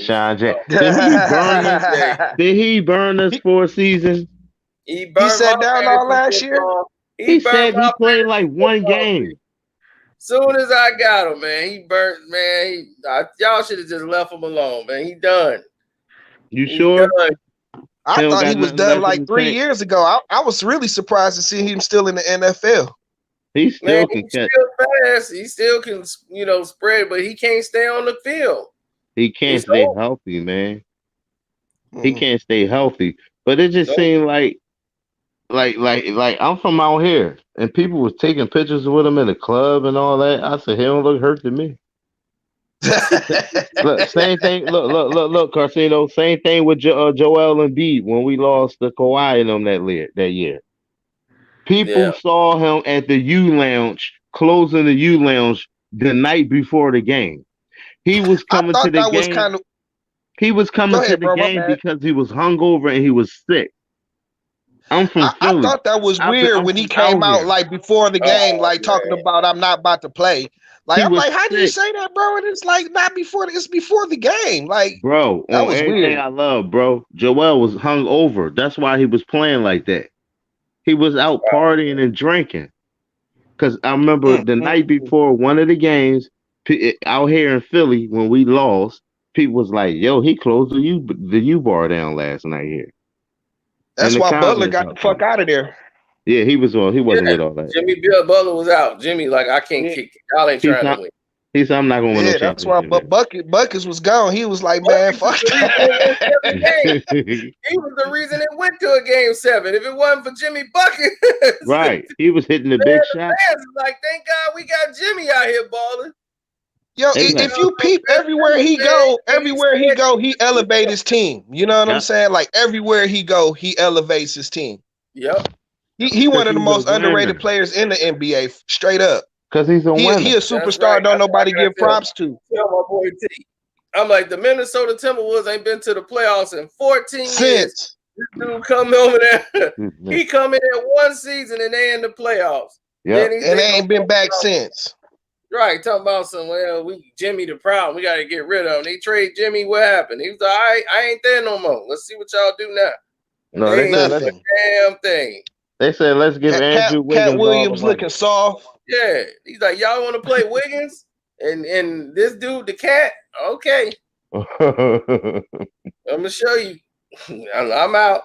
Did he burn us for a season? He sat down all last year. He said he played like one game. Soon as I got him, man, he burnt. Man, y'all should have just left him alone, man. He done. You sure? Done. I thought he was done like 3 years ago. I was really surprised to see him still in the NFL. He Man, still can he's catch. still fast. He still can, spread, but he can't stay on the field. He can't It's stay over. healthy, man. He Mm-mm. can't stay healthy. But it It's just over. seemed like I'm from out here, and people was taking pictures with him in the club and all that. I said, he don't look hurt to me. Look, same thing. Look, Carcino. Same thing with Joel Embiid when we lost to Kawhi and them that year. People Yeah. saw him at the U Lounge, closing the U Lounge the night before the game. He was I coming to thought the that was game. kind of. He was Go coming to ahead, the bro. My game bad. because he was hungover and he was sick. I'm from I Philly. thought that was weird I'm when he from out came out here. like before the game, Oh like talking man. about I'm not about to play. Like He I'm was like, how do you sick, say that, bro? And it's like not before. It's before the game. Like bro. that On was everything weird. I love, bro. Joel was hungover. That's why he was playing like that. He was out partying and drinking. Cause I remember Mm, the mm, night mm. before one of the games out here in Philly when we lost, people was like, "Yo, he closed the U bar down last night here in That's the why Butler comments got the out fuck there." out of there. Yeah, he wasn't Yeah. with all that. Jimmy Bill Butler was out. Jimmy, like, I can't Yeah, kick it. Y'all ain't He's trying to not. win. He said, "I'm not gonna win no yeah, that's why. championship But here." Buckets was gone. He was like, man, Buckets is fuck the reason they won 7 games. Right. He was the reason it went to a game 7. If it wasn't for Jimmy Buckets, He was hitting the man, big the shot. fans is like, thank God we got Jimmy out here balling. Yo, They like, if you peep everywhere he elevate his team. You know what I'm yep, saying? Like everywhere he go, he elevates his team. Yep. He one because of the he's a most underrated winner. players in the NBA, straight up. Because he's a He winner. a That's superstar. right. Don't That's what nobody I give gotta props to. tell my boy T. I'm like, the Minnesota Timberwolves ain't been to the playoffs in 14 years. Since This dude come over there. Mhm. He come in at one season and they in the playoffs. Then Yep. he and they think, ain't been back since. right, talking about some, well, we Jimmy the problem. We got to get rid of him. They trade Jimmy. What happened? He was like, all right, I ain't there no more. Let's see what y'all do now. And No, they they ain't said do let's. a Nothing. damn thing. They said let's give Andrew Cat Wiggins all the Williams money. looking soft. Yeah. He's like, y'all want to play Wiggins? And this dude, the cat, okay. I'm gonna show you. I'm out.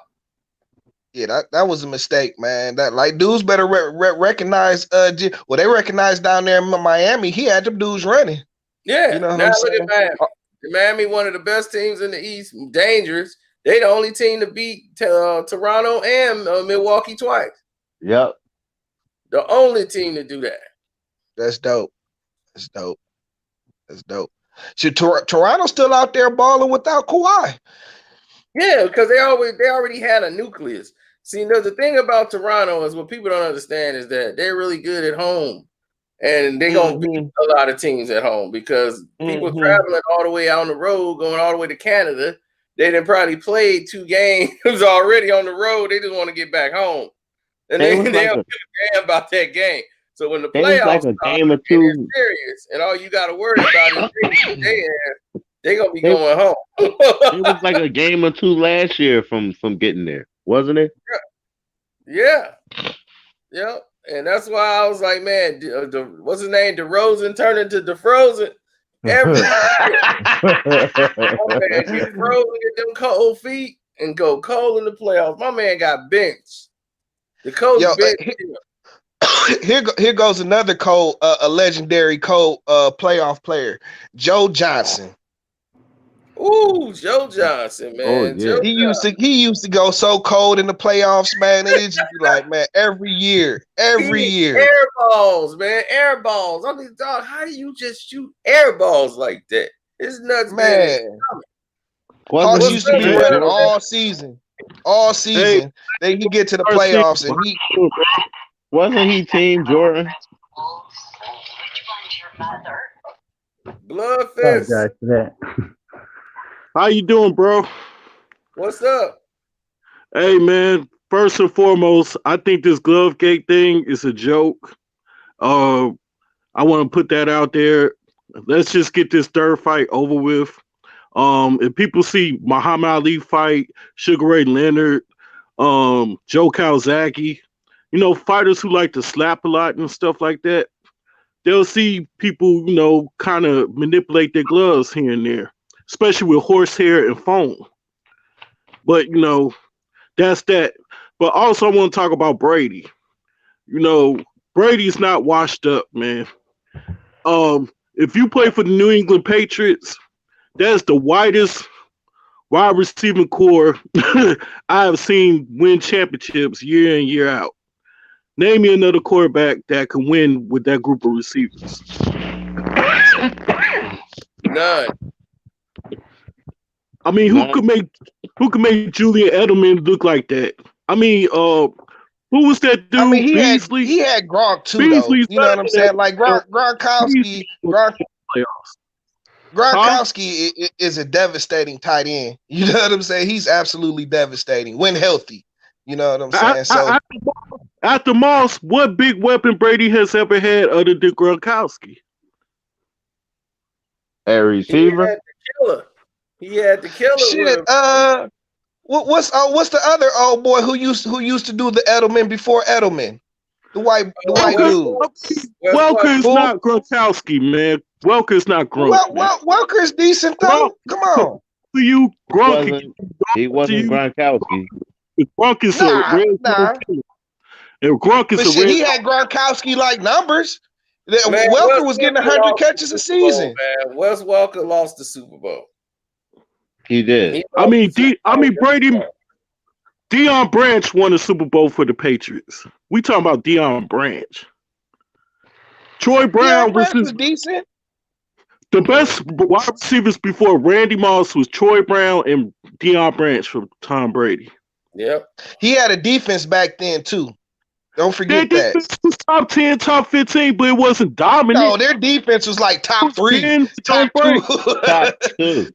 Yeah, that was a mistake, man. That like dudes better recognize. Well, they recognize down there in Miami. He had them dudes running. Yeah. You know what Now I'm look at saying? Miami. Miami, one of the best teams in the East, dangerous. They the only team to beat Toronto and Milwaukee twice. Yep. The only team to do that. That's dope. That's dope. That's dope. Should Toronto still out there balling without Kawhi? Yeah, because they already had a nucleus. See, the thing about Toronto is what people don't understand is that they're really good at home. And they're gonna beat a lot of teams at home because people traveling all the way out on the road, going all the way to Canada, they done probably played 2 games already on the road. They just want to get back home. And they don't give a damn about that game. So when the It was like playoffs a start game or and two. it's serious, and all you got to worry about is they gonna be It, going home. it was like a game or two last year from getting there, wasn't it? Yeah. Yep. And that's why I was like, man, what's his name? DeRozan turned into DeFrozen. Every year. My man get frozen, get them cold feet, and go cold in the playoffs. My man got benched. The coach benched him. Here goes another cold, a legendary cold playoff player, Joe Johnson. Ooh, Joe Johnson, man. Oh, yeah. Joe He used to go so cold in the playoffs, man. And it just be like, man, every year. Air balls, man. Air balls. I mean, dog, how do you just shoot air balls like that? It's nuts, man. Hawks used to be running all season. All season. Then he get to the playoffs and he wasn't he Team Jordan? Blood fist. Apologize for that. How you doing, bro? What's up? Hey, man. First and foremost, I think this glove gate thing is a joke. I want to put that out there. Let's just get this third fight over with. If people see Muhammad Ali fight, Sugar Ray Leonard, Joe Calzaghe, fighters who like to slap a lot and stuff like that, they'll see people, kind of manipulate their gloves here and there, especially with horsehair and foam. But, that's that. But also I want to talk about Brady. Brady's not washed up, man. If you play for the New England Patriots, that's the whitest wide receiving core I have seen win championships year in, year out. Name me another quarterback that can win with that group of receivers. None. I mean, who could make Julian Edelman look like that? I mean, who was that dude? I mean, Beasley? he had Gronk too, Beasley's though. You know what I'm saying? Like Gronkowski is a devastating tight end. You know what I'm saying? He's absolutely devastating when healthy. You know what I'm saying? After Moss, what big weapon Brady has ever had other than Gronkowski? A receiver. He had the killer. Shit. What's the other old boy who used to do the Edelman before Edelman? The white dude. Welker's not Gronkowski, man. Welker's not Gronk. Welker's decent though. Come on. You Gronk. He wasn't Gronkowski. Gronk is a real killer. And Gronk is he had Gronkowski like numbers. Welker was getting 100 catches a season. Man. Wes Welker lost the Super Bowl. He did. Brady. Deion Branch won the Super Bowl for the Patriots. We talking about Deion Branch. Troy Brown was decent. The best wide receivers before Randy Moss was Troy Brown and Deion Branch for Tom Brady. Yep. He had a defense back then too. Don't forget that. Defense was top 10, top 15, but it wasn't dominant. No, their defense was like top 3, 10, top 2. Top 2.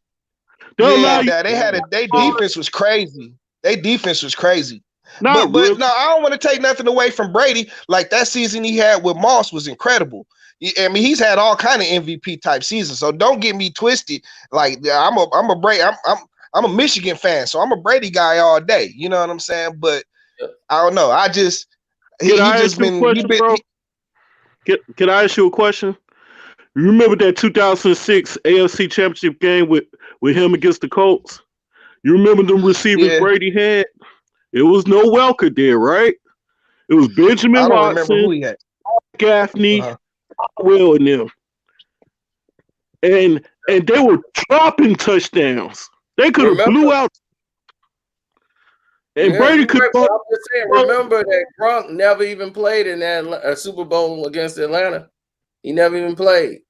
Their defense was crazy. Their defense was crazy. But no, I don't want to take nothing away from Brady. Like that season he had with Moss was incredible. I mean, he's had all kind of MVP type seasons. So don't get me twisted. Like I'm a Michigan fan, so I'm a Brady guy all day. You know what I'm saying? But I don't know. Can I ask you a question? You remember that 2006 AFC Championship game with him against the Colts? You remember them receivers Brady had? It was no Welker there, right? It was Benjamin Watson, Gaffney, Will, and them. And they were dropping touchdowns. They could have blew out. And Brady could. Remember that Gronk never even played in that Super Bowl against Atlanta. He never even played.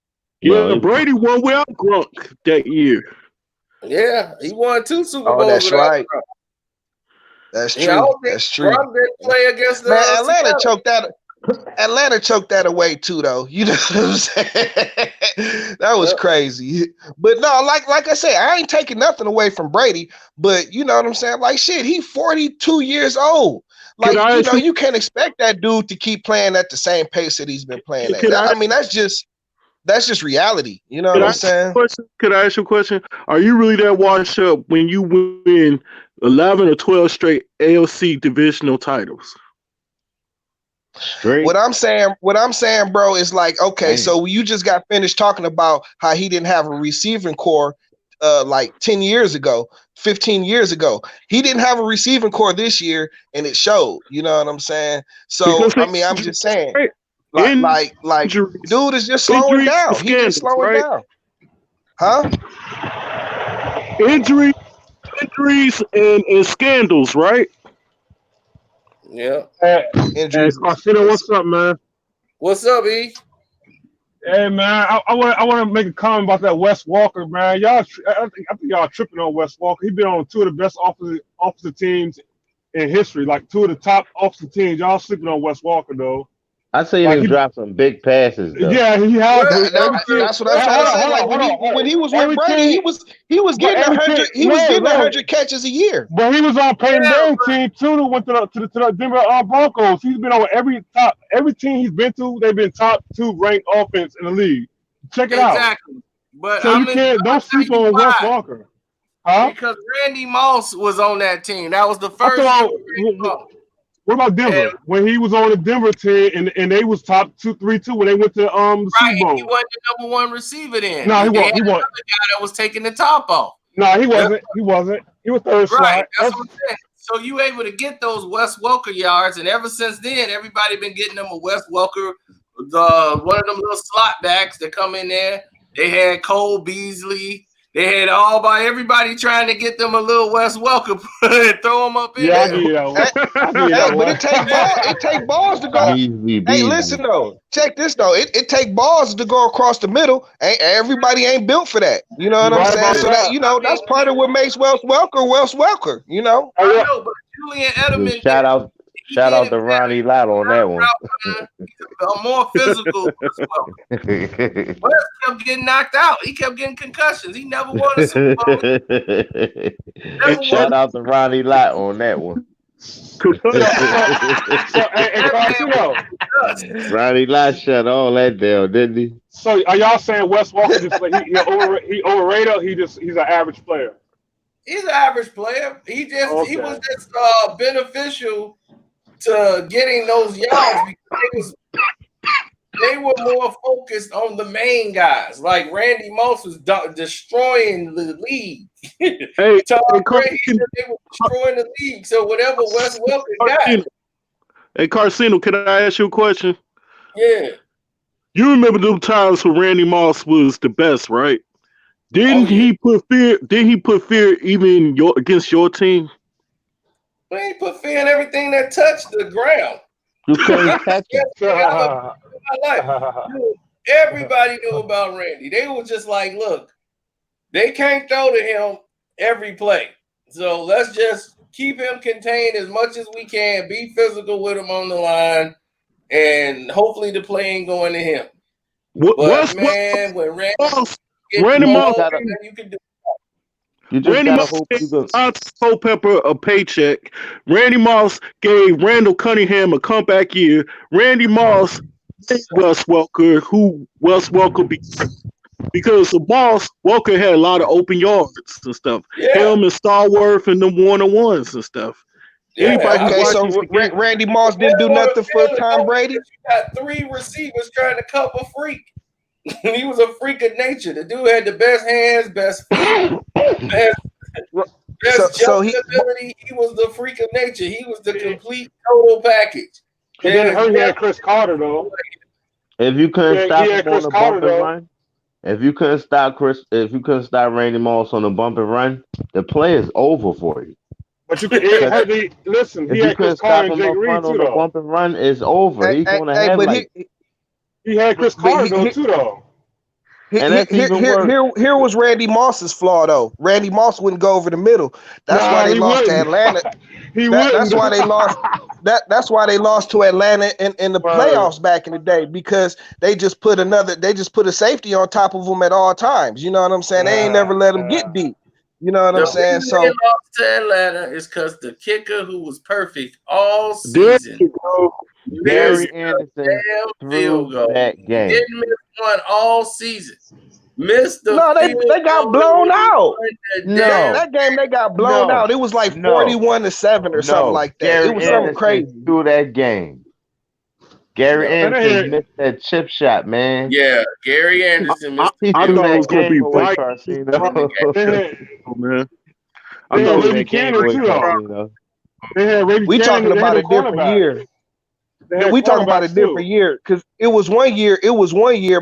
Yeah, Brady won without Gronk that year. Yeah, he won 2 Super Bowls. That's right. Gronk. That's true. That's true. Gronk didn't play against the Atlanta choked that. Atlanta choked that away too, though. You know what I'm saying? That was crazy. But no, like I said, I ain't taking nothing away from Brady. But you know what I'm saying? Like shit, he's 42 years old. Like you can't expect that dude to keep playing at the same pace that he's been playing at. I mean, that's just reality. You know what I'm saying? Could I ask you a question? Are you really that washed up when you win 11 or 12 straight AFC divisional titles? Straight. What I'm saying, bro, is like, okay, so you just got finished talking about how he didn't have a receiving core like 10 years ago, 15 years ago. He didn't have a receiving core this year, and it showed. You know what I'm saying? So, I mean, I'm just saying, like dude is just slowing down. He's just slowing down. Huh? Injuries and scandals, right? Yeah. Carcino, what's up, man? What's up, E? Hey, man, I want to make a comment about that Wes Walker, man. I think y'all tripping on Wes Walker. He's been on 2 of the best offensive teams in history, like 2 of the top offensive teams. Y'all sleeping on Wes Walker, though. I see him drop some big passes, though. Yeah, he has. That's what I'm trying to say. Like when he was with Brady, he was getting 100. He was getting 100 catches a year. But he was on Peyton Manning's team too. That went to the Denver Broncos. He's been on every team he's been to. They've been top 2 ranked offense in the league. Check it out. Exactly. But so don't sleep on Wes Walker. Huh? Because Randy Moss was on that team. That was the first. What about Denver? When he was on the Denver team and they was top 2-3-2 when they went to the Super Bowl. He wasn't the number 1 receiver then. No, he wasn't. He was the guy that was taking the top off. No, he wasn't. He wasn't. He was third slot. That's what I'm saying. So you able to get those Wes Welker yards, and ever since then, everybody been getting them a Wes Welker, one of them little slot backs that come in there. They had Cole Beasley. They had everybody trying to get them a little Wes Welker and throw them up in there. But it take balls to go. Hey, listen though, check this though. It take balls to go across the middle. Everybody ain't built for that. You know what I'm saying? So that that's part of what makes Wes Welker. You know. I know, but Julian Edelman. Shout out to Ronnie Lott on that one. A more physical. Wes kept getting knocked out. He kept getting concussions. He never won a Super Bowl. Shout out to Ronnie Lott on that one. Ronnie Lott shut all that down, didn't he? So are y'all saying Wes Welker just like he overrated? Or he's an average player. He's an average player. He was just beneficial to getting those yards because they were more focused on the main guys. Like Randy Moss was destroying the league. Hey, Tom Brady said they were destroying the league. So whatever Wes Welker got. Hey, Carcino, can I ask you a question? Yeah. You remember them times when Randy Moss was the best, right? Didn't he put fear? Didn't he put fear even against your team? But he put fear in everything that touched the ground. You couldn't catch it. Everybody knew about Randy. They were just like, look, they can't throw to him every play. So let's just keep him contained as much as we can, be physical with him on the line, and hopefully the play ain't going to him. When Randy Moss, you can do. Randy Moss gave Culpepper a paycheck. Randy Moss gave Randall Cunningham a comeback year. Randy Moss gave Wes Welker, who Wes Welker became. Because the boss, Welker had a lot of open yards and stuff. Yeah. Him and Starworth and the one-on-ones and stuff. Yeah. So Randy Moss didn't do nothing for Tom Brady? You got 3 receivers trying to cover freak. He was a freak of nature. The dude had the best hands, best feet, best ability. He was the freak of nature. He was the complete total package. He had Chris Carter though. If you couldn't stop him on the bump and run, if you couldn't stop Randy Moss on the bump and run, the play is over for you. But you could listen. He had Chris Carter and Jake Reed too though. Bump and run is over. He's gonna have he had Chris Carter too, though. Here was Randy Moss's flaw, though. Randy Moss wouldn't go over the middle. That's why they lost to Atlanta. That's why they lost. That's why they lost to Atlanta in the playoffs back in the day, because they just put a safety on top of them at all times. You know what I'm saying? They ain't never let them get deep. You know what I'm saying? So they lost to Atlanta is because the kicker, who was perfect all season, Gary Anderson threw that game. Didn't miss one all season. Missed the they got blown out. That game they got blown out. It was like 41-7 or something like that. Gary It was Anderson something crazy. through that game. Gary Anderson missed that chip shot, man. Yeah, Gary Anderson missed. I thought it was gonna be right. Man. I thought Ravy Cannon too, though. We talking about a different year. We talking about a different year, because it was one year,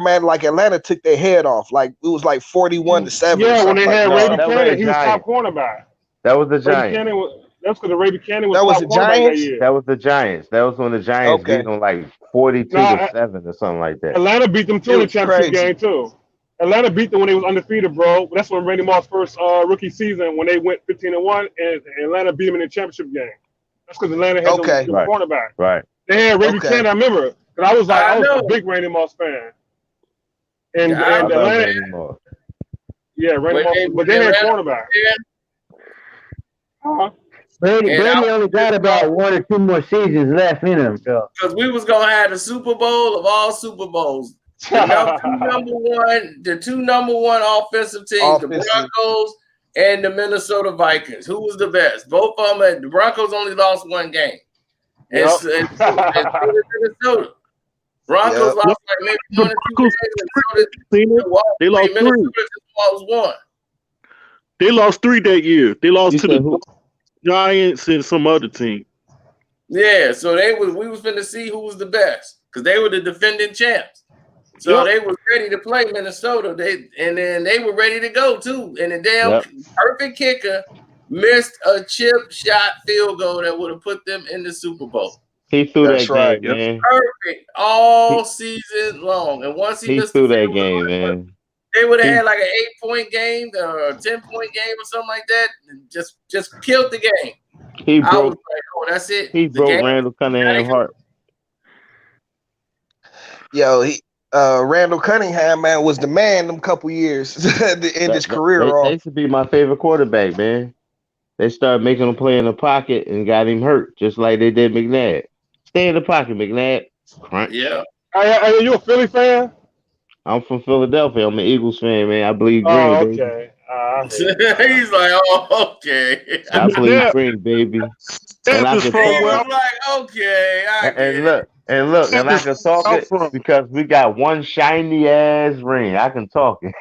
man, like Atlanta took their head off. Like it was like 41-7. Yeah, when they had Ravy Cannon, he was top cornerback. That was the Giants. That's because Ravy Cannon was top cornerback that year. That was the Giants. That was when the Giants beat them like 42-7 or something like that. Atlanta beat them too in the championship game too. Atlanta beat them when they was undefeated, bro. That's when Randy Moss' first rookie season, when they went 15-1, and Atlanta beat them in the championship game. That's because Atlanta had them cornerback. Right. They had Ravy Cannon, I remember. Because I was a big Randy Moss fan. And Atlanta, Randy Moss. Yeah, Randy Moss, but they had cornerback. Brady only got about 1 or 2 more seasons left in him. Because we was gonna have the Super Bowl of all Super Bowls. The two number one offensive teams, the Broncos and the Minnesota Vikings. Who was the best? Both of them. The Broncos only lost 1 game. And Minnesota. Broncos lost like maybe 1 or 2 games. They lost 3. Minnesota just lost 1. They lost 3 that year. They lost to the Giants and some other team. Yeah, so we was finna see who was the best because they were the defending champs. So they was ready to play Minnesota. Then they were ready to go too. And the damn perfect kicker missed a chip shot field goal that would have put them in the Super Bowl. He threw that game, man. Perfect all season long. And once he missed threw the that field game, goal, man. they would have had like an 8-point game or a 10-point game or something like that. And just killed the game. He I broke. was like, oh, that's it. He broke Randall Cunningham's heart. Yo, Randall Cunningham, man, was the man them couple years to end his career off. They used to be my favorite quarterback, man. They started making him play in the pocket and got him hurt, just like they did McNabb. Stay in the pocket, McNabb. Crunch. Yeah. Are you a Philly fan? I'm from Philadelphia. I'm an Eagles fan, man. I bleed green, okay. baby. He's like, oh, okay. I bleed green, baby. And I can talk like, okay. And I can talk it because we got one shiny ass ring. I can talk it.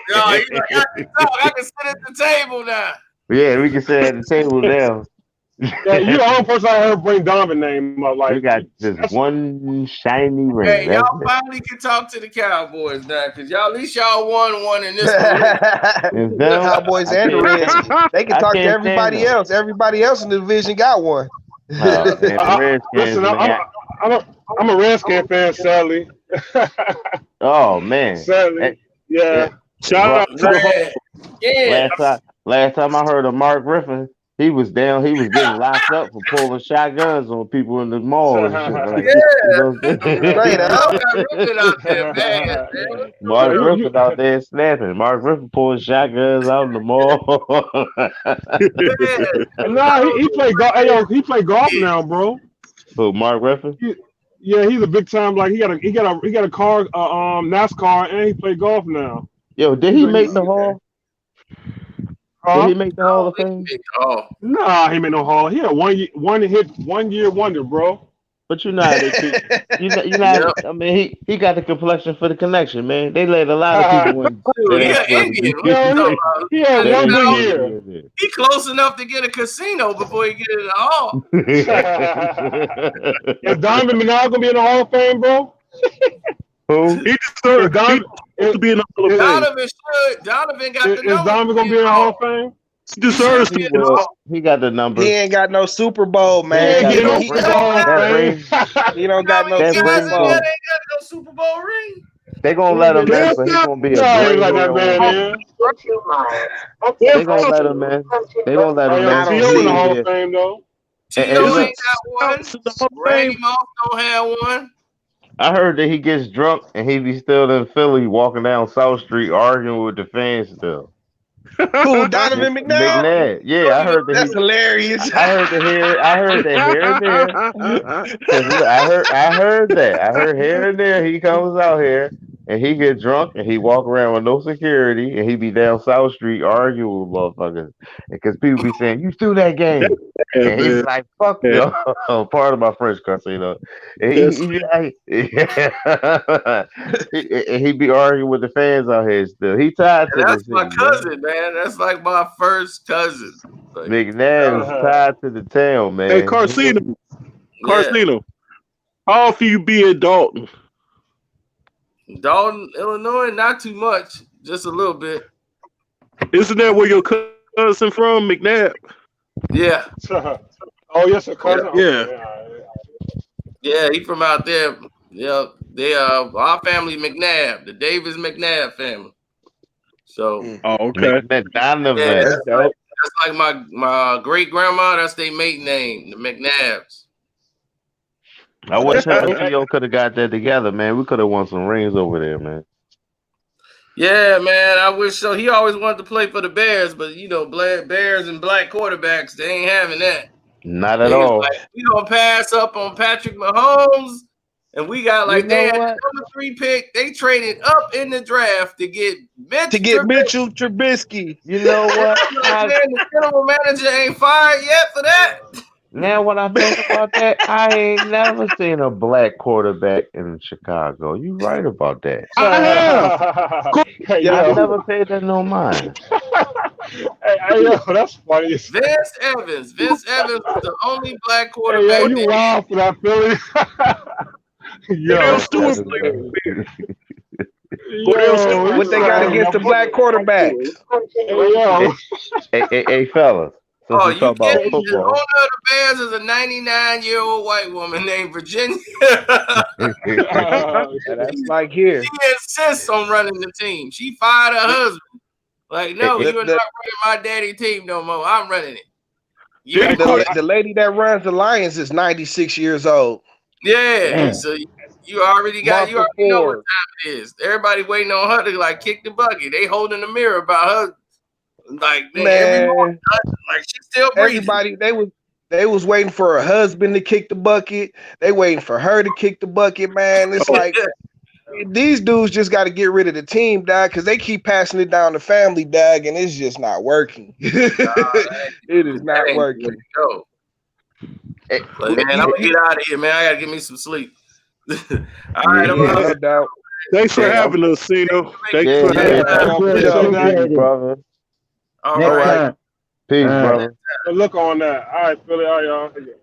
No, he's like, I can talk. I can sit at the table now. Yeah, we can sit at the table now. Yeah, you're the only person I heard bring Donovan name up. Like, we got just one shiny ring. Hey, y'all finally can talk to the Cowboys now, because y'all at least y'all won one in this the Cowboys and the Reds. They can talk to everybody else. Everybody else in the division got one. Listen, I'm a Redskin fan, sadly. Oh man. Sadly. Yeah. Shout out to the whole. Last time I heard of Mark Griffin, he was down. He was getting locked up for pulling shotguns on people in the mall and shit. Mark Griffin out there snapping. Mark Griffin pulling shotguns out in the mall. No, he played golf. Hey, yo, he played golf now, bro. Who, Mark Griffin? Yeah, he's a big time. Like he got a car, NASCAR, and he played golf now. Yo, did he make the Hall? Did he make the Hall of Fame? Nah, he made no Hall. He had one year wonder, bro. But you know how they treat. You know. I mean, he got the complexion for the connection, man. They let a lot of people in. He had one good year. He close enough to get a casino before he get in the Hall. Is Donovan McNabb gonna be in the Hall of Fame, bro? Who? He deserves to be in the Hall of Fame. Donovan should. Donovan got the number. Is Donovan gonna be in the Hall of Fame? He deserves to be in the Hall. He got the number. He ain't got no Super Bowl, man. He don't got no Super Bowl. Ain't got no Super Bowl ring. They gonna let him in, but he gonna be a great like that man. They gonna let him in. They gonna let him in. T.O. in the Hall of Fame though. T.O. ain't got one. Randy Moss don't have one. I heard that he gets drunk and he be still in Philly walking down South Street arguing with the fans still. Who, Donovan McNabb? Yeah, I heard that. That's hilarious. I heard that here and there. I heard that. I heard here and there he comes out here and he get drunk and he walk around with no security and he be down South Street arguing with motherfuckers because people be saying you threw that game and he's like fuck you. Part of my French cuss, you know. And he be arguing with the fans out here still. He tied to that's this. My cousin, man. That's like my first cousin. Like, McNabb is tied to the town, man. Hey, Carcino, how often you be in Dalton? Dalton, Illinois, not too much, just a little bit. Isn't that where your cousin from, McNabb? Yeah. Oh, yes, a cousin. Yeah, he from out there. Yeah, they our family McNabb, the Davis McNabb family. So, okay. That's like my great grandma. That's their maiden name, the McNabbs. I wish Theo could have got that together, man. We could have won some rings over there, man. Yeah, man. I wish so. He always wanted to play for the Bears, but you know, Bears and black quarterbacks, they ain't having that. Not at all. Like, we gonna pass up on Patrick Mahomes, and we got like they had the number 3 pick. They traded up in the draft to get Mitchell Trubisky. You know what? The general manager ain't fired yet for that. Now, when I think about that, I ain't never seen a black quarterback in Chicago. You right about that. I have. I never paid that no mind. Hey, yo, that's funny. Vince Evans was the only black Hey, yo, quarterback. you wild for that, Philly. Cordell Yo, Stewart That's played funny. Cordell Stewart. What they got against the black quarterbacks? Hey, yo. Hey, fellas, since Oh, we you talk about kidding? The owner football, of the Bears is a 99-year-old white woman named Virginia. And that's like here. She insists on running the team. She fired her husband. Like, no, Hey, you are not running my daddy team no more. I'm running it. Yeah, The lady that runs the Lions is 96 years old. yeah. So you already know what Ford. time it is. Everybody waiting on her to like kick the bucket. They holding the mirror about her. Like Man, like she's still breathing. everybody they was waiting for her husband to kick the bucket. They waiting for her to kick the bucket, man. It's like these dudes just got to get rid of the team, dog, because they keep passing it down to family, dog, and it's just not working. It is not working. Go. But man, I'm gonna get out of here, man. I gotta get me some sleep. All right, No doubt. Thanks for having us, Cino. Thanks yeah, for having us. Appreciate it. brother. All Next right. time. Peace, brother. Good look on that. All right, Philly. All right, y'all.